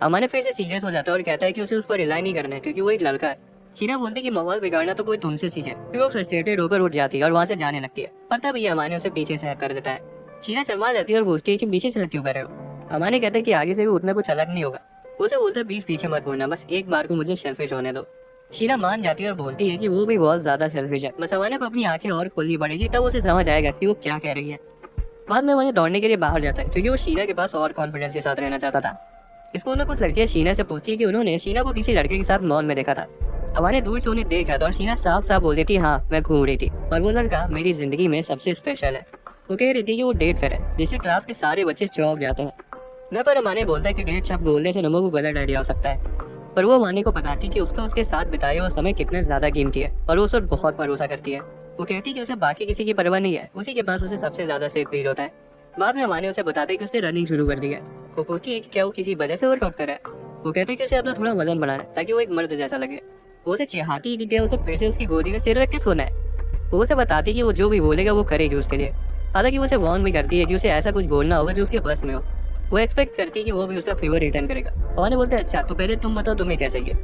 अमान्य फिर से सीरियस हो जाता है और कहता है कि उसे उस पर रिलाई नहीं करना है क्योंकि वो एक लड़का है। शीना बोलती है कि माहौल बिगाड़ना तो कोई तुमसे सीखे। फिर वो फ्रस्ट्रेटेड होकर उठ जाती है और वहाँ से जाने लगती है, पर तब ये अमान्य उसे पीछे से हक कर देता है। शीना शर्मा जाती है और पूछती है कि पीछे से हक क्यों कर रहे हो। अमान्य कहता है कि आगे से भी उतना कुछ अलग नहीं होगा। उसे बोलता है प्लीज पीछे मत मुड़ना, बस एक बार को मुझे सेल्फिश होने दो। शीना मान जाती है और बोलती है कि वो भी बहुत ज्यादा सेल्फिश है, बस अमान्य को अपनी आंखें और खोलनी पड़ेगी तब उसे समझ आएगा कि वो क्या कह रही है। बाद में वह दौड़ने के लिए बाहर जाता है क्योंकि वो शीना के पास और कॉन्फिडेंस के साथ रहना चाहता था। स्कूल में कुछ लड़कियां शीना से पूछती है कि उन्होंने शीना को किसी लड़के के साथ मॉल में देखा था। अमान्य दूर से उन्हें देख रहा था और शीना साफ साफ बोल देती हाँ मैं घूम रही थी और वो लड़का मेरी जिंदगी में सबसे स्पेशल है। वो कह रही थी कि वो डेट पर है जिससे क्लास के सारे बच्चे चौंक जाते हैं। घर पर अमान्य बोलता है कि डेट शब्द बोलने से लोगों को गलत आइडिया हो सकता है, पर वो अमान्य को बताती कि उसका उसके साथ बिताया हुआ समय कितना ज्यादा कीमती है और वो उस पर बहुत भरोसा करती है। वो कहती कि उसे बाकी किसी की परवाह नहीं है, उसी के पास उसे सबसे ज्यादा सेफ फील होता है। बाद में अमान्य उसे बताते कि उसने रनिंग शुरू कर दी है। वो पूछती है कि क्या वो किसी वजह से वर्कआउट कर रहा है। वो कहते हैं कि उसे अपना थोड़ा वजन बढ़ाना है ताकि वो एक मर्द जैसा लगे। वो उसे चाहती है कि क्या उसे फिर से उसकी गोदी में सिर रख के सोना है। वो उसे बताती कि वो जो भी बोलेगा वो करेगी उसके लिए। हालांकि वो उसे वार्न भी करती है कि उसे ऐसा कुछ बोलना होगा जो उसके बस में हो। वो एक्सपेक्ट करती है कि वो भी उसका फेवर रिटर्न करेगा। अमान्य बोलते हैं अच्छा तो पहले तुम बताओ तुम्हें क्या चाहिए।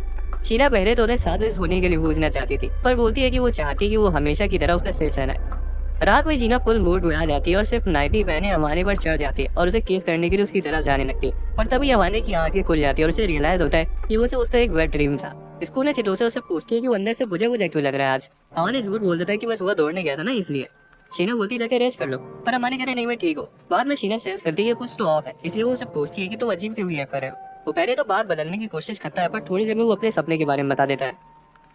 शीना पहले तो उन्हें साथ सोने के लिए पूछना चाहती थी, पर बोलती है कि वो चाहती है कि वो हमेशा की तरह उसका सिर सहना है। रात में जीना फुल मूड में आ जाती है और सिर्फ नाइटी पहने अमाने पर चढ़ जाती है और उसे केस करने के लिए उसकी तरफ जाने लगती है। और तभी अमाने की आंखें खुल जाती है और उसे रियलाइज होता है कि वो उसका एक वेट ड्रीम था। स्कूल में चितों से उसे पूछती है कि वो अंदर से बुझा बुझा क्यों लग रहा है आज। अमाने झूठ बोल देता है कि मैं सुबह दौड़ने गया था ना इसलिए। शीना बोलती जाके रेस्ट कर लो, पर अमाने कहते नहीं मैं ठीक हूँ। बाद में शीना सेंस करती है कुछ तो ऑफ है, इसलिए वो उसे पूछती है कि तुम अजीब क्यों बिहेव कर रहे हो। वो पहले तो बात बदलने की कोशिश करता है, पर थोड़ी देर में वो अपने सपने के बारे में बता देता है।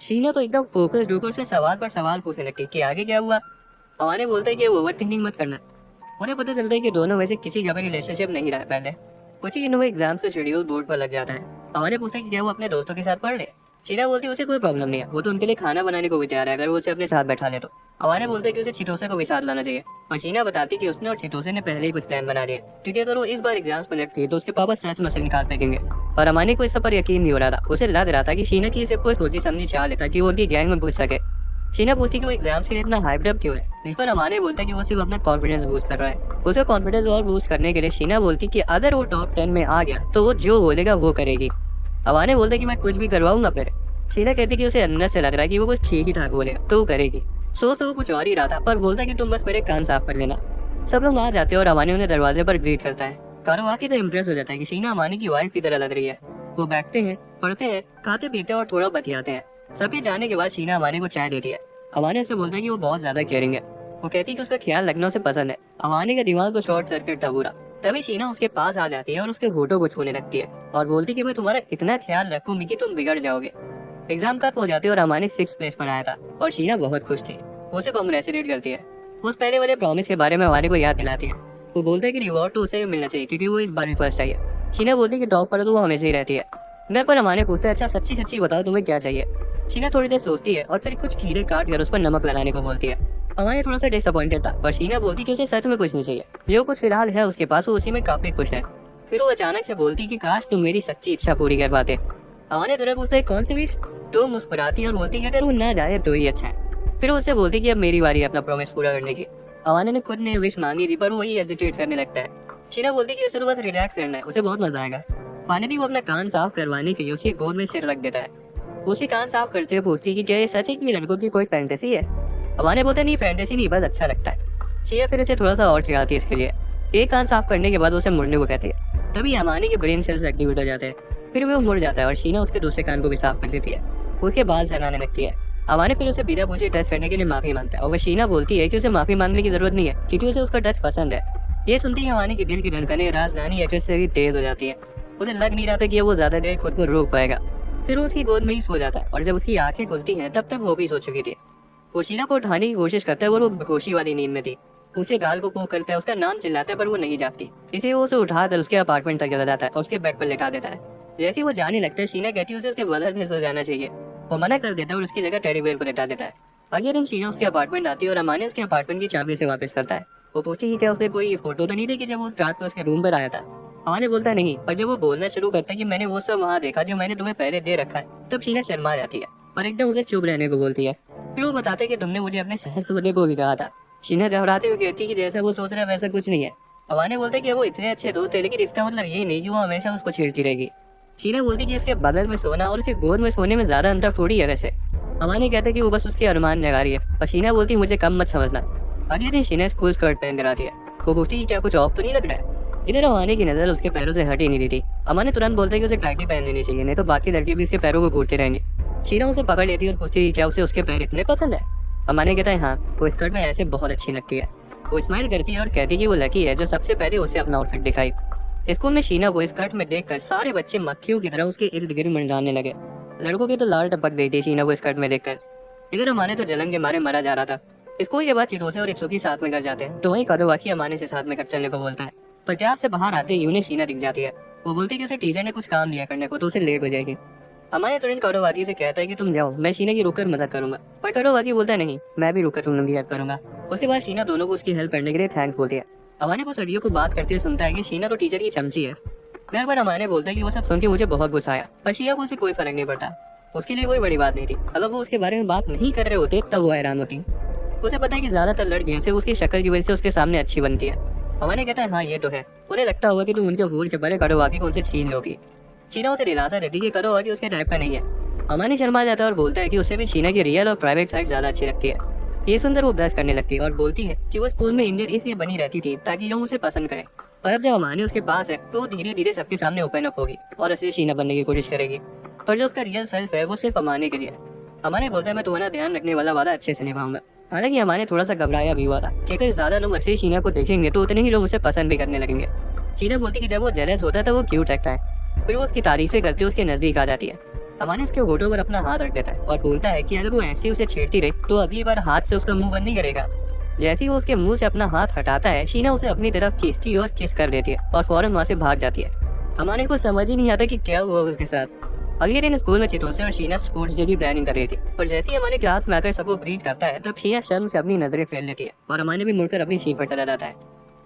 शीना तो एकदम फोकस होकर से सवाल पर सवाल पूछने लगती है कि आगे क्या हुआ। अमाने बोलते हैं कि ओवर थिंकिंग मत करना। उन्हें पता चलता है कि दोनों में से किसी का भी रिलेशनशिप नहीं रहा है पहले। कुछ ही दिनों में एग्जाम्स का शेड्यूल बोर्ड पर लग जाता है। अमाने पूछता है कि क्या वो अपने दोस्तों के साथ पढ़ ले। शीना बोलती है उसे कोई प्रॉब्लम नहीं है, वो तो उनके लिए खाना बनाने को भी तैयार है अगर वो उसे अपने साथ बैठा ले तो। अमाने बोलते हैं कि उसे चितोसे को भी साथ लाना चाहिए। और शीना बताती कि उसने और चितोसे ने पहले ही कुछ प्लान बना लिया, क्योंकि अगर वो इस बार एग्जाम्स में लटके तो उसके पापा सच मसल निकाल फेंकेंगे। और अमाने को इस सब पर यकीन नहीं हो रहा था। उसे लग रहा था कि शीना की इसे कोई सोची समझी चाल लेता कि वो उनकी गैंग में घुस सके। शीना पूछती कि वो एग्जाम्स के लिए इतना हाइप्ड अप क्यों है, जिस पर अमाने बोलता है कि वो सिर्फ अपना कॉन्फिडेंस बूस्ट कर रहा है। उसे कॉन्फिडेंस और बूस्ट करने के लिए शीना बोलती कि अगर वो टॉप 10 में आ गया तो वो जो बोलेगा वो करेगी। अमाने बोलता कि मैं कुछ भी करवाऊंगा फिर। शीना कहती कि उसे अंदर से लग रहा है कि वो कुछ ठीक ही ठाक बोलेगा तो वो करेगी। सोच तो वो कुछ और ही रहा था, पर बोलता कि तुम बस मेरे कान साफ कर लेना। सब लोग वहाँ जाते हैं और अमाने उन्हें दरवाजे पर ग्रीट करता है। कारोवाकी तो इम्प्रेस हो जाता है कि शीना अमाने की वाइफ की तरह लग रही है। वो बैठते हैं, पढ़ते हैं, खाते पीते हैं और थोड़ा बतियाते हैं। सबके जाने के बाद शीना अमाने को चाय देती है। अमाने से बोलता है कि वो बहुत ज्यादा केयरिंग है। वो कहती है कि उसका ख्याल रखना उसे पसंद है। अमाने का दिमाग को शॉर्ट सर्किट था पूरा। तभी शीना उसके पास आ जाती है और उसके होठों को छूने लगती है और बोलती कि मैं तुम्हारा इतना ख्याल रखूंगी कि तुम बिगड़ जाओगे। एग्जाम तक हो जाती है और अमाने 6th प्लेस पर आया था और शीना बहुत खुश थी। वो उसे कांग्रेचुलेट करती है। उस पहले वाले प्रॉमिस के बारे में अमाने को याद दिलाती है। वो बोलते हैं कि रिवॉर्ड तो उसे भी मिलना चाहिए क्योंकि वो इस बार भी फर्स्ट आई है। शीना बोलती है कि टॉप पर तो वो हमेशा ही रहती है। घर पर अमाने पूछते हैं अच्छा सच्ची सच्ची बताओ तुम्हें क्या चाहिए। शीना थोड़ी देर सोचती है और फिर कुछ खीरे काट कर उस पर नमक लगाने को बोलती है। अमाने थोड़ा सा डिसअपॉइंटेड था, पर शीना बोलती कि उसे सच में कुछ नहीं चाहिए, जो कुछ फिलहाल है उसके पास वो उसी में काफी खुश है। फिर वो अचानक से बोलती कि काश तुम मेरी सच्ची इच्छा पूरी कर पाते। अमाने तुरंत पूछता है कौन सी विश। तो मुस्कुराती और बोलती कि अगर वो ना जाए तो ही अच्छा है। फिर वो उससे बोलती कि अब मेरी बारी है अपना प्रॉमिस पूरा करने की। अमाने ने खुद ने विश मांगी थी, पर वो वही हेजिटेट करने लगता है। शीना बोलती कि उसे तो बस रिलैक्स करना है, उसे बहुत मजा आएगा। फाइनली वो अपना कान साफ करवाने के लिए उसकी गोद में सिर रख देता है। उसके कान साफ करते हुए पूछती कि क्या ये सच है कि लड़कों की कोई फैंटेसी है। अमाने बोलते नहीं फैंटेसी नहीं, बस अच्छा लगता है। शीना फिर उसे थोड़ा सा और चिढ़ाती है इसके लिए। एक कान साफ करने के बाद उसे मुड़ने को कहती है। तभी अमाने के ब्रेन सेल्स एक्टिवेट हो जाते हैं। फिर वो मुड़ जाता है और शीना उसके दूसरे कान को भी साफ कर देती है। उसके बाल झड़ाने लगती है। अमाने फिर उसे बिना पूछे टच करने के लिए माफी मांगता है और वह शीना बोलती है कि उसे माफी मांगने की जरूरत नहीं है क्योंकि उसे उसका टच पसंद है। ये सुनती है अमाने की दिल की धड़कनें राजधानी एक्ट्रेस से भी तेज हो जाती है। उसे लग नहीं रहा था कि वो ज्यादा देर खुद को रोक पाएगा। फिर वो उसकी गोद में ही सो जाता है और जब उसकी आंखें खुलती हैं तब तक वो भी सो चुकी थी। वो शीना को उठाने की कोशिश करता है और वो बेहोशी वाली नींद में थी। उसके गाल को पोक करता है, उसका नाम चिल्लाता है पर वो नहीं जागती। इसलिए वो उसे उठाकर उसके अपार्टमेंट तक चला जाता है और उसके बेड पर लेटा देता है। जैसे वो जाने लगता है शीना कहती है उसे उसके बगल में सो जाना चाहिए। वो मना कर देता है और उसकी जगह टेडी बेयर को लेटा देता है। अगले दिन शीना उसके अपार्टमेंट आती है और अमाने उसके अपार्टमेंट की चाबी से वापस करता है। वो पूछती है क्या उसने कोई फोटो तो नहीं देखी जब वो रात में उसके रूम पर आया था। अमाने बोलता नहीं, पर जब वो बोलना शुरू करता है कि मैंने वो सब वहाँ देखा जो मैंने तुम्हें पहले दे रखा है, तब शीना शर्मा जाती है और एकदम उसे चुप रहने को बोलती है। फिर वो बताते कि तुमने मुझे अपने शहर सोने को भी कहा था। शीना घबराते हुए कहती कि जैसा वो सोच रहा है वैसा कुछ नहीं है। अमाने बोलते कि वो इतने अच्छे दोस्त थे, लेकिन इसका मतलब ये नहीं कि वो हमेशा उसको छेड़ती रहेगी। शीना बोलती कि इसके बगल में सोना और उसके गोद में सोने में ज्यादा अंतर थोड़ी है वैसे। अमाने कहते कि वो बस उसके अरमान जगा रही है, और शीना बोलती मुझे कम मत समझना। अगले दिन शीना स्कूल स्कर्ट पहन कर आती है। वो पूछती कि क्या कुछ ऑफ तो नहीं लग रहा है। इधर अमाने की नजर उसके पैरों से हट ही नहीं रही थी। अमाने तुरंत बोलता है कि उसे टाइटी पहन लेनी चाहिए, नहीं तो बाकी लड़के भी उसके पैरों को घूरते रहेंगे। शीना उसे पकड़ लेती है और पूछती है क्या उसे उसके पैर इतने पसंद है। अमाने कहता है हाँ, वो स्कर्ट में ऐसे बहुत अच्छी लगती है। वो स्माइल करती है और कहती है कि वो लकी है जो सबसे पहले उसे अपना आउटफिट दिखाई। स्कूल में शीना को स्कर्ट में देखकर सारे बच्चे मक्खियों की तरह उसके इर्द गिर्द मंडराने लगे। लड़कों की तो लाल टपक गई थी शीना को स्कर्ट में देखकर। इधर अमाने तो जलन के मारे मरा जा रहा था। स्कूल के बाद चिदोसे और इक्सुकी साथ में घर जाते हैं, तो वहीं कादोवाकी अमाने से साथ में घर चलने को बोलता है। पर क्लास से बाहर आते ही उन्हें शीना दिख जाती है। वो बोलती है कि उसे टीचर ने कुछ काम दिया करने को, तो उसे लेट हो जाएगी। अमाने तुरंत कादोवाकी से कहता है कि तुम जाओ, मैं शीना की रुककर मदद करूंगा। पर कादोवाकी बोलता है नहीं, मैं भी रुककर तुम लोग की हेल्प करूंगा। उसके बाद शीना दोनों को उसकी हेल्प करने के लिए थैंक्स बोलती है। अमाने को लड़कियों को बात करते हुए सुनता है कि शीना तो टीचर की चमची है। घर पर अमाने बोलता है कि वो सब सुन के मुझे बहुत गुस्सा आया, पर शीना को उसे कोई फर्क नहीं पड़ता। उसके लिए कोई बड़ी बात नहीं थी। अगर वो उसके बारे में बात नहीं कर रहे होते तब वो हैरान होती। उसे पता है कि ज्यादातर लड़कियां सिर्फ उसकी शक्ल की वजह से उसके सामने अच्छी बनती है। अमाने कहता है हाँ ये तो है। उन्हें लगता होगा कि तुम उनके भूल के परे कादोवाकी को उनसे छीन लोगी। शीना उसे दिलासा देती है कि कादोवाकी उसके टाइप का नहीं है। अमाने शर्मा जाता है और बोलता है कि उसे भी शीना की रियल और प्राइवेट साइड ज्यादा अच्छी लगती है। ये सुनकर वो ब्रश करने लगती है और बोलती है कि वो स्कूल में इंडियन इसलिए बनी रहती थी ताकि लोग उसे पसंद करें, और अब जब अमाने उसके पास है तो वो धीरे धीरे सबके सामने ओपन अप होगी और असली शीना बनने की कोशिश करेगी। पर जो उसका रियल सेल्फ है वो सिर्फ अमाने के लिए है। अमाने बोलता है मैं तुम्हारा ध्यान रखने वाला वादा अच्छे से निभाऊंगा। हालांकि अमाने थोड़ा सा घबराया भी हुआ था कि अगर ज्यादा लोग असली शीना को देखेंगे तो उतने ही लोग उसे पसंद भी करने लगेंगे। शीना बोलती कि जब वो जेलस होता है तो वो क्यूट लगता है, फिर वो उसकी तारीफें करती उसके नजदीक आ जाती है। अमाने उसके होठों पर अपना हाथ रख देता है और बोलता है कि अगर वो ऐसे उसे छेड़ती रही तो अगली बार हाथ से उसका मुंह बंद नहीं करेगा। जैसे ही वो उसके मुंह से अपना हाथ हटाता है, शीना उसे अपनी तरफ खींचती और किस कर देती है और फौरन वहाँ से भाग जाती है। अमाने को समझ ही नहीं आता कि क्या हुआ उसके साथ। अगले दिन स्कूल में चितोसे और शीना स्पोर्ट्स डे की प्लानिंग कर रही थी, पर जैसे ही हमारे क्लास में आकर सबको ग्रीट करता है तब शीना शर्म से अपनी नजरें फेर लेती है और अमाने भी मुड़कर अपनी सीट पर चला जाता है।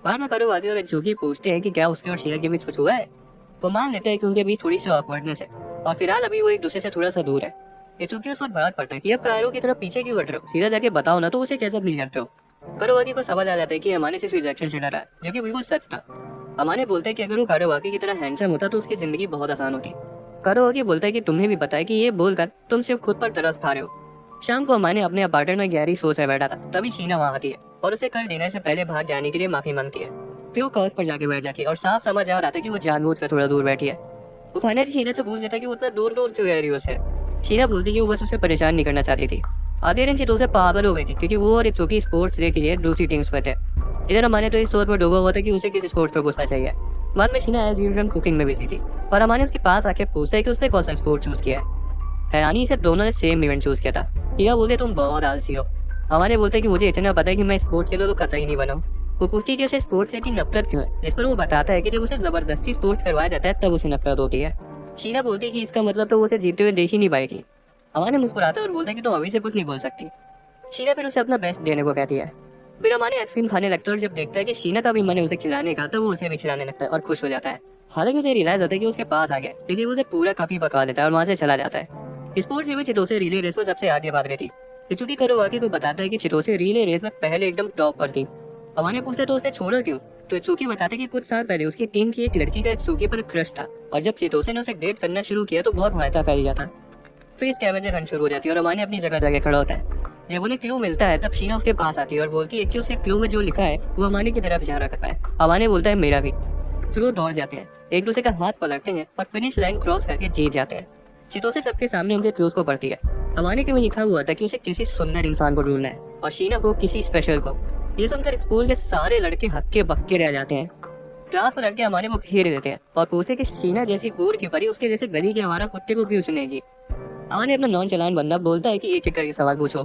बाहर में करो आदि और जोगी पूछते हैं कि क्या उसके और शीना के बीच कुछ हुआ है। वो मान लेते हैं कि उनके बीच थोड़ी सी ऑकवर्डनेस है और फिलहाल अभी वो एक दूसरे से थोड़ा सा दूर है। इचुकी उस पर भड़क पड़ता है कि अब कायरो की तरफ पीछे क्यों हट रहे हो, सीधा जाके बताओ ना तो उसे कैसे फील करते हो। कारोवाकी को समझ आ जाता है कि अमाने सिर्फ रिजेक्शन से डरा है, जो कि बिल्कुल सच था। अमाने बोलते हैं कि अगर वो कारोवाकी की तरह हैंडसम होता तो उसकी जिंदगी बहुत आसान होती। कारोवाकी बोलता है कि तुम्हें भी पता है कि ये बोलकर तुम सिर्फ खुद पर तरस खा रहे हो। शाम को अमाने अपने अपार्टमेंट में गहरी सोच में बैठा था, तभी शीना वहाँ आती है और उसे कल डिनर से पहले बाहर जाने के लिए माफी मांगती है। फिर वो कॉच पर जाके बैठ जाती है और साफ समझ आ रहा था कि वो जानबूझकर थोड़ा दूर बैठी है। वो फाइनली शीना से पूछ लेता है कि वो उतना दूर दूर क्यों रह रही है उसे। शीना बोलती है कि वो बस उसे परेशान नहीं करना चाहती थी। आधे दिन चितो से पागल हो गई थी क्योंकि वो और इचुकी स्पोर्ट्स डे के लिए दूसरी टीम्स में थे। इधर अमाने तो इस सोच पर डूबा हुआ था कि उसे किसी स्पोर्ट्स पर घुसना चाहिए। बाद में शीना एज यूजुअल कुकिंग में बिजी थी और अमाने उसके पास आके पूछता है कि उसने कौन सा स्पोर्ट चूज किया है। हैरानी से दोनों ने सेम इवेंट चूज किया था। यह बोलते तुम बहुत आलसी हो। अमाने बोलते कि मुझे इतना पता है कि मैं स्पोर्ट्स के लिए तो कतई नहीं बनाऊं। वो पूछती है कि उसे स्पोर्ट्स से इतनी नफरत क्यों है, जिस पर वो बताता है कि जब उसे जबरदस्ती स्पोर्ट्स करवाया जाता है तब उसे नफरत होती है। शीना बोलती है कि इसका मतलब तो वो उसे जीते हुए देख ही नहीं पाएगी। अमाने मुस्कुराता है और बोलता है कि तुम अभी से कुछ नहीं बोल सकती। शीना फिर उसे अपना बेस्ट देने को कहती है। फिर अमाने आइसक्रीम खाने लगता है और जब देखता है कि शीना का भी मन है उसे खिलाने का तो वो उसे भी खिलाने लगता है और खुश हो जाता है। हालांकि उसे रियलाइज होता है कि उसके पास आ गया, इसलिए वो उसे पूरा कप ही पका देता है और वहाँ से चला जाता है। स्पोर्ट्स में चितोसे रिले रेस में सबसे आगे भाग रही थी। इचुकी कारोवाकी को बताता है कि चितोसे रिले रेस में पहले एकदम टॉप पर थी। अमाने पूछते तो उसने छोड़ा क्यों, तो इचुकी बताते कि कुछ साल पहले उसकी टीम की एक लड़की का इचुकी पर क्रश था और जब चितोसे ने उसे डेट करना शुरू किया तो बहुत फायदा फैल गया था। फिर स्कैवेंजर हंट शुरू हो जाती है और अमाने अपनी जगह जाके खड़ा होता है। जब उन्हें क्लू मिलता है तब शीना उसके पास आती है और बोलती है कि उसके क्लू में जो लिखा है वो अमाने की तरफ इशारा करता है। अमाने बोलता है मेरा भी। फिर वो दौड़ जाते हैं, एक दूसरे का हाथ पलटते हैं और फिनिश लाइन क्रॉस करके जीत जाते हैं। चितोसे सबके सामने उनके क्लूज को पढ़ती है। अमाने के में लिखा हुआ था कि उसे किसी सुंदर इंसान को ढूंढना है और शीना को किसी स्पेशल को। ये सुनकर स्कूल के सारे लड़के हक्के बक्के रह जाते हैं। क्लास में लड़के अमाने को घेर देते हैं और पूछते कि शीना जैसी कूड़ की परी उसके जैसे गली के हमारा कुत्ते को क्यों सुनेगी। अमाने अपना नॉन चलान बंदा बोलता है कि एक एक करके सवाल पूछो।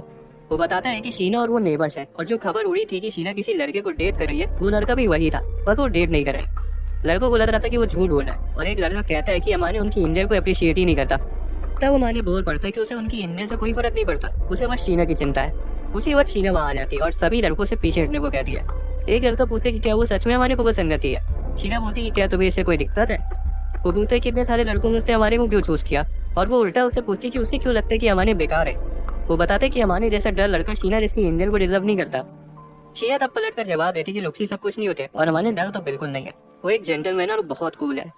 वो बताता है कि शीना और वो नेबर्स हैं और जो खबर उड़ी थी कि शीना किसी लड़के को डेट कर रही है वो लड़का भी वही था, बस वो डेट नहीं कर रही। लड़कों को लग रहा था कि वो झूठ बोल रहा है और एक लड़का कहता है कि अमाने उनकी इंडियन को अप्रिशिएट ही नहीं करता। तब अमाने बोल पड़ता है कि उसे उनकी इंडियन से कोई फर्क नहीं पड़ता, उसे बस शीना की चिंता है। उसी वक्त शीना वहाँ आ जाती है और सभी लड़कों से पीछे हटने को कहती है। एक लड़का पूछते कि क्या वो सच में अमाने को पसंद करती है। शीना बोलती कि क्या तुम्हें इससे कोई दिक्कत है। वो पूछते है कि इतने सारे लड़कों में उसने अमाने को क्यों चूज किया और वो उल्टा उससे पूछती कि उसे क्यों लगता है कि अमाने बेकार है। वो बताते कि अमाने जैसा डर लड़का शीना जैसी इंडियन को डिजर्व नहीं करता। शीना तब पलट कर जवाब देती कि लुक्स ही सब कुछ नहीं होते और अमाने डर तो बिल्कुल नहीं है, वो एक जेंटलमैन और बहुत कूल है।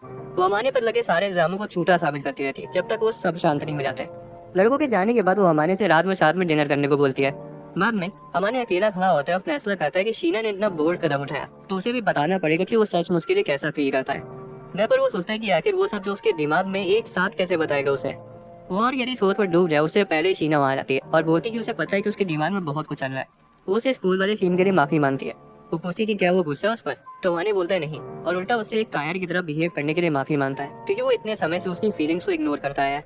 वो अमाने पर लगे सारे इल्जामों को झूठा साबित करती रहती है जब तक वो सब शांत नहीं हो जाते। लड़कों के जाने के बाद वो अमाने से रात में साथ में डिनर करने को बोलती है। बाद में अमाने अकेला खड़ा होता है और फैसला करता है कि शीना ने इतना बोल्ड कदम उठाया तो उसे भी बताना पड़ेगा कि वो सच मुझके लिए कैसा फील करता है। वह पर वो सोचता है कि आखिर वो सब जो उसके दिमाग में एक साथ कैसे बताएगा उसे। वो और यदि सोच पर डूब जाए उससे पहले शीना वहाँ जाती है और बोलती कि उसे पता है कि उसके दिमाग में बहुत कुछ चल रहा है। वो उसे स्कूल वाले सीन के लिए माफी मांगती है। वो पूछती कि क्या वो गुस्सा है उस पर, तो अमाने बोलता है नहीं और उल्टा उससे एक कायर की तरह बिहेव करने के लिए माफी मांगता है क्योंकि वो इतने समय से उसकी फीलिंग्स को इग्नोर करता है।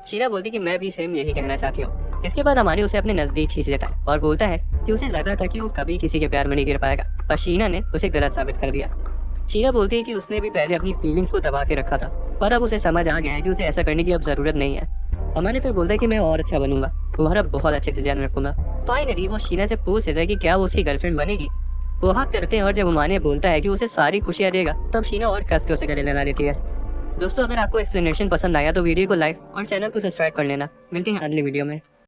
शीना बोलती कि मैं भी सेम यही कहना चाहती हूँ। इसके बाद अमाने उसे अपने नजदीक खींच लेता है और बोलता है कि उसे लगा था कि वो कभी किसी के प्यार में नहीं गिर पाएगा पर शीना ने उसे गलत साबित कर दिया। शीना बोलती है कि उसने भी पहले अपनी फीलिंग्स को दबा के रखा था पर अब उसे समझ आ गया है कि उसे ऐसा करने की अब जरूरत नहीं है। अमाने फिर बोलता है कि मैं और अच्छा बनूंगा, तुम्हारा बहुत अच्छे से ध्यान रखूंगा। फाइनली वो शीना से पूछ लेता है कि क्या वो उसकी गर्लफ्रेंड बनेगी। वो हक करते हैं और जब अमाने बोलता है कि उसे सारी खुशियां देगा तब शीना और कस के उसे गले लगा देती है। दोस्तों अगर आपको एक्सप्लेनेशन पसंद आया तो वीडियो को लाइक और चैनल को सब्सक्राइब कर लेना। मिलते हैं अगली वीडियो में।